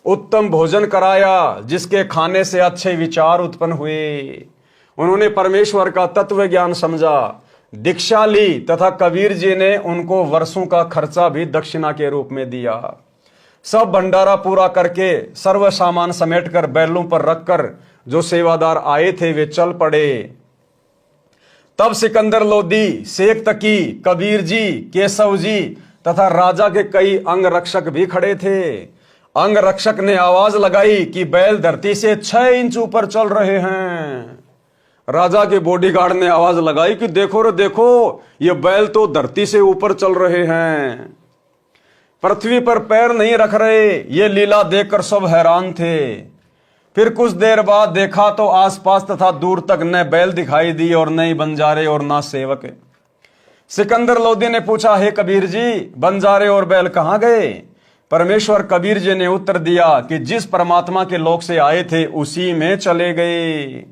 S1: उत्तम भोजन कराया, जिसके खाने से अच्छे विचार उत्पन्न हुए। उन्होंने परमेश्वर का तत्व ज्ञान समझा, दीक्षा ली तथा कबीर जी ने उनको वर्षों का खर्चा भी दक्षिणा के रूप में दिया। सब भंडारा पूरा करके सर्व सामान समेटकर बैलों पर रखकर जो सेवादार आए थे वे चल पड़े। तब सिकंदर लोधी, शेख तकी, कबीर जी, केशव जी तथा राजा के कई अंग रक्षक भी खड़े थे। अंग रक्षक ने आवाज लगाई कि बैल धरती से 6 इंच ऊपर चल रहे हैं। राजा के बॉडीगार्ड ने आवाज लगाई कि देखो रे देखो, ये बैल तो धरती से ऊपर चल रहे हैं। पृथ्वी पर पैर नहीं रख रहे। ये लीला देखकर सब हैरान थे। फिर कुछ देर बाद देखा तो आसपास तथा दूर तक न बैल दिखाई दी और न ही बंजारे और ना सेवक। सिकंदर लोदी ने पूछा, हे कबीर जी, बंजारे और बैल कहाँ गए? परमेश्वर कबीर जी ने उत्तर दिया कि जिस परमात्मा के लोक से आए थे उसी में चले गए।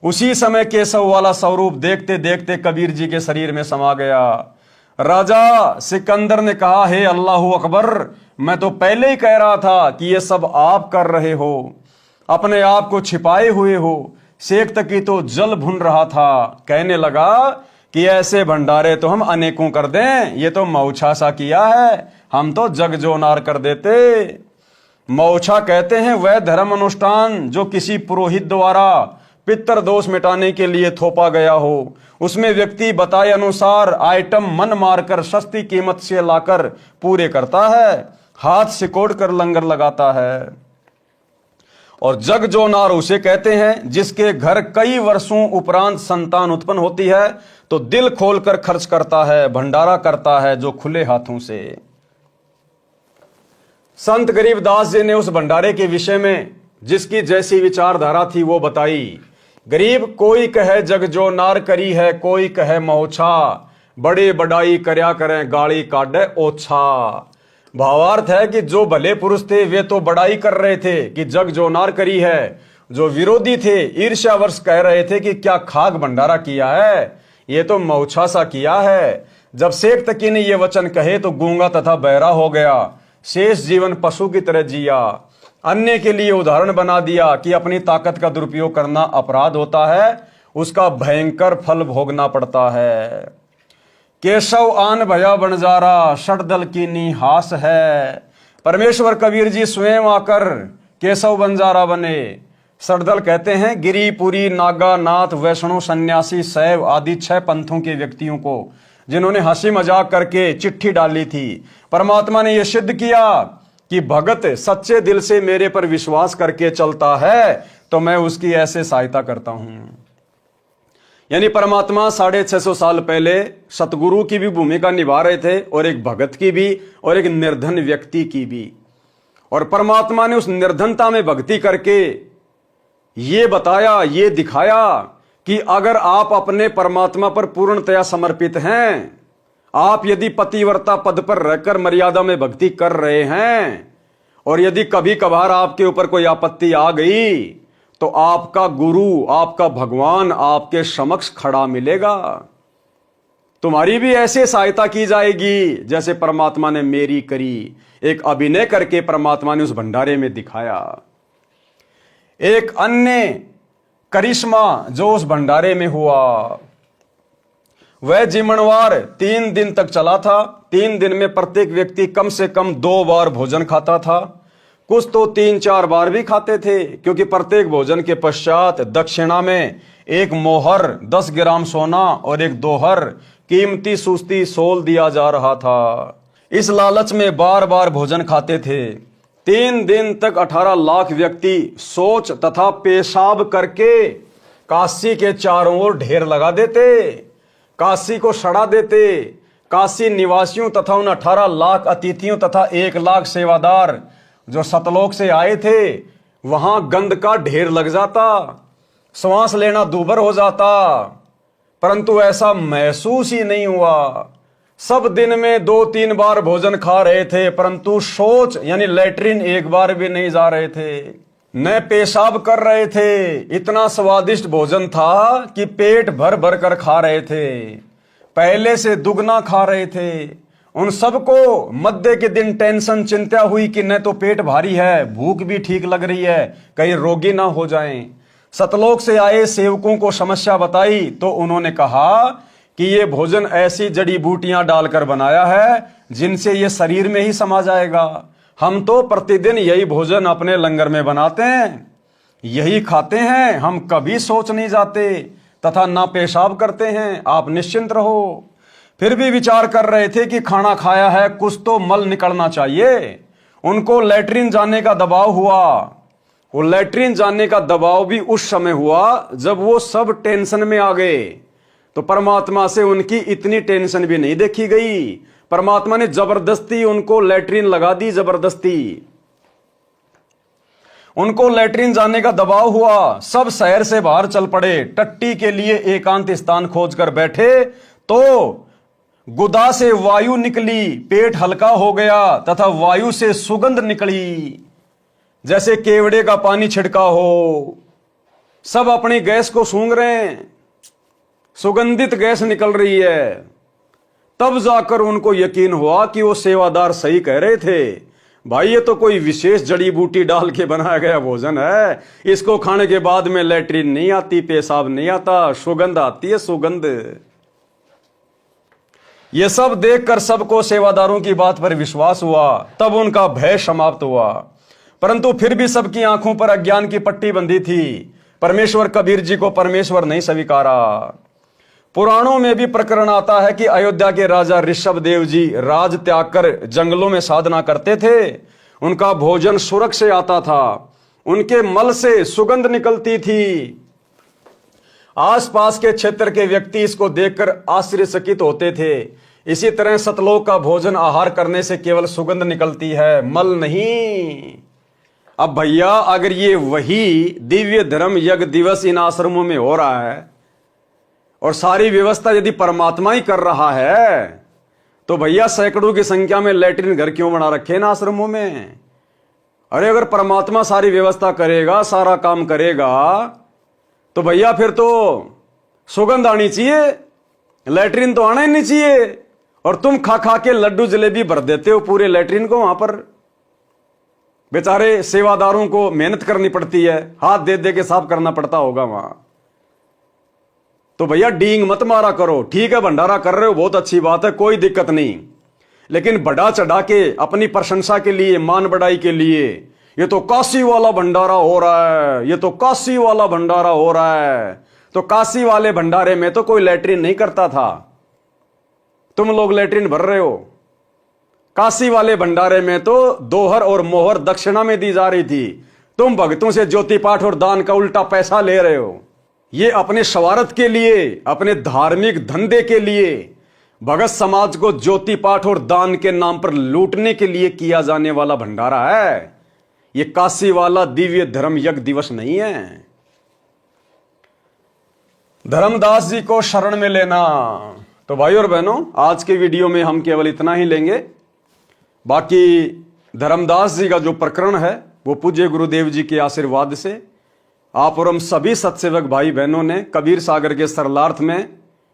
S1: उसी समय केशव वाला स्वरूप देखते देखते कबीर जी के शरीर में समा गया। राजा सिकंदर ने कहा, हे अल्लाह अकबर, मैं तो पहले ही कह रहा था कि ये सब आप कर रहे हो, अपने आप को छिपाए हुए हो। शेख तकी तो जल भुन रहा था। कहने लगा कि ऐसे भंडारे तो हम अनेकों कर दें, ये तो मौछा सा किया है, हम तो जग जोनार कर देते। मौछा कहते हैं वह धर्म अनुष्ठान जो किसी पुरोहित द्वारा पितर दोष मिटाने के लिए थोपा गया हो। उसमें व्यक्ति बताए अनुसार आइटम मन मारकर सस्ती कीमत से लाकर पूरे करता है, हाथ सिकोड़ कर लंगर लगाता है। और जग जोनार उसे कहते हैं जिसके घर कई वर्षों उपरांत संतान उत्पन्न होती है तो दिल खोलकर खर्च करता है, भंडारा करता है जो खुले हाथों से। संत गरीबदास जी ने उस भंडारे के विषय में जिसकी जैसी विचारधारा थी वो बताई। गरीब कोई कहे जग जो नार करी है, कोई कहे मौछा, बड़े बड़ाई करया करें गाड़ी काटे ओछा। भावार्थ है कि जो भले पुरुष थे वे तो बड़ाई कर रहे थे कि जग जो नार करी है, जो विरोधी थे ईर्ष्यावश कह रहे थे कि क्या खाक भंडारा किया है, ये तो मौछा सा किया है। जब शेख तकी ने ये वचन कहे तो गूंगा तथा बहरा हो गया, शेष जीवन पशु की तरह जिया। अन्य के लिए उदाहरण बना दिया कि अपनी ताकत का दुरुपयोग करना अपराध होता है, उसका भयंकर फल भोगना पड़ता है। केशव आन भया बंजारा, षटदल की निहास है। परमेश्वर कबीर जी स्वयं आकर केशव बंजारा बने। षटदल कहते हैं गिरिपुरी, नागा, नाथ, वैष्णव, सन्यासी, शैव आदि 6 पंथों के व्यक्तियों को जिन्होंने हंसी मजाक करके चिट्ठी डाली थी। परमात्मा ने यह सिद्ध किया कि भगत सच्चे दिल से मेरे पर विश्वास करके चलता है तो मैं उसकी ऐसे सहायता करता हूं। यानी परमात्मा 650 साल पहले सतगुरु की भी भूमिका निभा रहे थे और एक भगत की भी और एक निर्धन व्यक्ति की भी। और परमात्मा ने उस निर्धनता में भक्ति करके ये बताया, ये दिखाया कि अगर आप अपने परमात्मा पर पूर्णतया समर्पित हैं, आप यदि पतिव्रता पद पर रहकर मर्यादा में भक्ति कर रहे हैं और यदि कभी कभार आपके ऊपर कोई आपत्ति आ गई तो आपका गुरु, आपका भगवान आपके समक्ष खड़ा मिलेगा। तुम्हारी भी ऐसे सहायता की जाएगी जैसे परमात्मा ने मेरी करी। एक अभिनय करके परमात्मा ने उस भंडारे में दिखाया। एक अन्य करिश्मा जो उस भंडारे में हुआ वह जिमणवार 3 दिन तक चला था। 3 दिन में प्रत्येक व्यक्ति कम से कम 2 बार भोजन खाता था, कुछ तो 3-4 बार भी खाते थे, क्योंकि प्रत्येक भोजन के पश्चात दक्षिणा में 1 मोहर 10 ग्राम सोना और 1 दोहर कीमती सुस्ती सोल दिया जा रहा था। इस लालच में बार बार भोजन खाते थे। 3 दिन तक 18 लाख व्यक्ति शौच तथा पेशाब करके काशी के चारों ओर ढेर लगा देते, काशी को सड़ा देते। काशी निवासियों तथा उन 18 लाख अतिथियों तथा 1 लाख सेवादार जो सतलोक से आए थे वहां गंध का ढेर लग जाता, श्वास लेना दूभर हो जाता, परंतु ऐसा महसूस ही नहीं हुआ। सब दिन में 2-3 बार भोजन खा रहे थे, परंतु शौच यानी लैट्रिन 1 बार भी नहीं जा रहे थे, न पेशाब कर रहे थे। इतना स्वादिष्ट भोजन था कि पेट भर भर कर खा रहे थे, पहले से दुगना खा रहे थे। उन सबको मध्य के दिन टेंशन, चिंता हुई कि न तो पेट भारी है, भूख भी ठीक लग रही है, कहीं रोगी ना हो जाएं। सतलोक से आए सेवकों को समस्या बताई तो उन्होंने कहा कि ये भोजन ऐसी जड़ी बूटियां डालकर बनाया है जिनसे ये शरीर में ही समा जाएगा। हम तो प्रतिदिन यही भोजन अपने लंगर में बनाते हैं, यही खाते हैं, हम कभी सोच नहीं जाते तथा ना पेशाब करते हैं, आप निश्चिंत रहो। फिर भी विचार कर रहे थे कि खाना खाया है, कुछ तो मल निकलना चाहिए। उनको लैट्रिन जाने का दबाव हुआ। वो लैट्रिन जाने का दबाव भी उस समय हुआ जब वो सब टेंशन में आ गए। तो परमात्मा से उनकी इतनी टेंशन भी नहीं देखी गई। परमात्मा ने जबरदस्ती उनको लैट्रिन लगा दी, जबरदस्ती उनको लैट्रिन जाने का दबाव हुआ। सब शहर से बाहर चल पड़े, टट्टी के लिए एकांत स्थान खोजकर बैठे तो गुदा से वायु निकली, पेट हल्का हो गया तथा वायु से सुगंध निकली, जैसे केवड़े का पानी छिड़का हो। सब अपनी गैस को सूंघ रहे हैं, सुगंधित गैस निकल रही है। तब जाकर उनको यकीन हुआ कि वो सेवादार सही कह रहे थे, भाई ये तो कोई विशेष जड़ी बूटी डाल के बनाया गया भोजन है, इसको खाने के बाद में लैट्रिन नहीं आती, पेशाब नहीं आता, सुगंध आती है, सुगंध। ये सब देखकर सबको सेवादारों की बात पर विश्वास हुआ, तब उनका भय समाप्त हुआ। परंतु फिर भी सबकी आंखों पर अज्ञान की पट्टी बंधी थी। परमेश्वर कबीर जी को परमेश्वर नहीं स्वीकारा। पुराणों में भी प्रकरण आता है कि अयोध्या के राजा ऋषभ देव जी राज त्याग कर जंगलों में साधना करते थे। उनका भोजन सुरख से आता था, उनके मल से सुगंध निकलती थी। आसपास के क्षेत्र के व्यक्ति इसको देखकर आश्चर्यचकित होते थे। इसी तरह सतलोक का भोजन आहार करने से केवल सुगंध निकलती है, मल नहीं। अब भैया अगर ये वही दिव्य धर्म यज्ञ दिवस इन आश्रमों में हो रहा है और सारी व्यवस्था यदि परमात्मा ही कर रहा है, तो भैया सैकड़ों की संख्या में लैट्रिन घर क्यों बना रखे ना आश्रमों में? अरे अगर परमात्मा सारी व्यवस्था करेगा, सारा काम करेगा, तो भैया फिर तो सुगंध आनी चाहिए, लैट्रिन तो आना ही नहीं चाहिए। और तुम खा खा के लड्डू जलेबी भर देते हो पूरे लैट्रिन को। वहां पर बेचारे सेवादारों को मेहनत करनी पड़ती है, हाथ दे दे के साफ करना पड़ता होगा वहां। तो भैया डींग मत मारा करो। ठीक है, भंडारा कर रहे हो, बहुत अच्छी बात है, कोई दिक्कत नहीं, लेकिन बढ़ा चढ़ा के अपनी प्रशंसा के लिए, मान बढ़ाई के लिए, ये तो काशी वाला भंडारा हो रहा है, ये तो काशी वाला भंडारा हो रहा है। तो काशी वाले भंडारे में तो कोई लैट्रिन नहीं करता था, तुम लोग लैट्रिन भर रहे हो। काशी वाले भंडारे में तो दोहर और मोहर दक्षिणा में दी जा रही थी, तुम भक्तों से ज्योति पाठ और दान का उल्टा पैसा ले रहे हो। ये अपने स्वार्थ के लिए, अपने धार्मिक धंधे के लिए, भगत समाज को ज्योति पाठ और दान के नाम पर लूटने के लिए किया जाने वाला भंडारा है। ये काशी वाला दिव्य धर्म यज्ञ दिवस नहीं है। धर्मदास जी को शरण में लेना। तो भाई और बहनों, आज के वीडियो में हम केवल इतना ही लेंगे। बाकी धर्मदास जी का जो प्रकरण है वो पूज्य गुरुदेव जी के आशीर्वाद से आप और हम सभी सत्सेवक भाई बहनों ने कबीर सागर के सरलार्थ में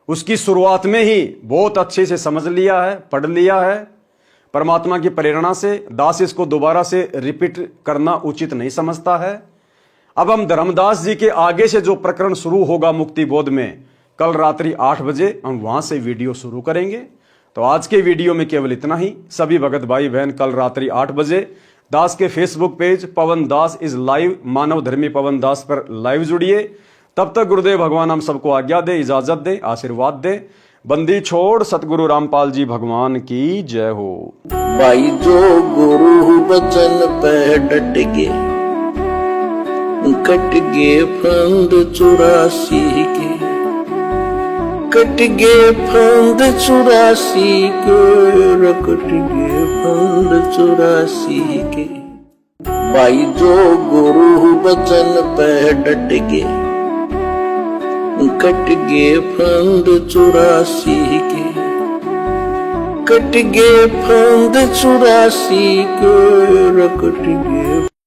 S1: उसकी शुरुआत में ही बहुत अच्छे से समझ लिया है, पढ़ लिया है। परमात्मा की प्रेरणा से दास इसको दोबारा से रिपीट करना उचित नहीं समझता है। अब हम धर्मदास जी के आगे से जो प्रकरण शुरू होगा मुक्ति बोध में, कल रात्रि 8 बजे हम वहां से वीडियो शुरू करेंगे। तो आज के वीडियो में केवल इतना ही। सभी भगत भाई बहन कल रात्रि 8 बजे दास के Facebook page Pawan Das is live, Manav Dharmi Pawan दास पर लाइव जुड़िए। तब तक गुरुदेव भगवान हम सबको आज्ञा दे, इजाजत दे, आशीर्वाद दे। बंदी छोड़ सतगुरु रामपाल जी भगवान की जय हो।
S4: भाई जो गुरु बचन पे डट गे, कट गे फंद 84 के, कट गे फंद 84 के, कट गे फंद 84 के। भाई जो गुरु बचन पे डट गे, कट गे फंद 84 के, कट गे फंद 84 के, कट गे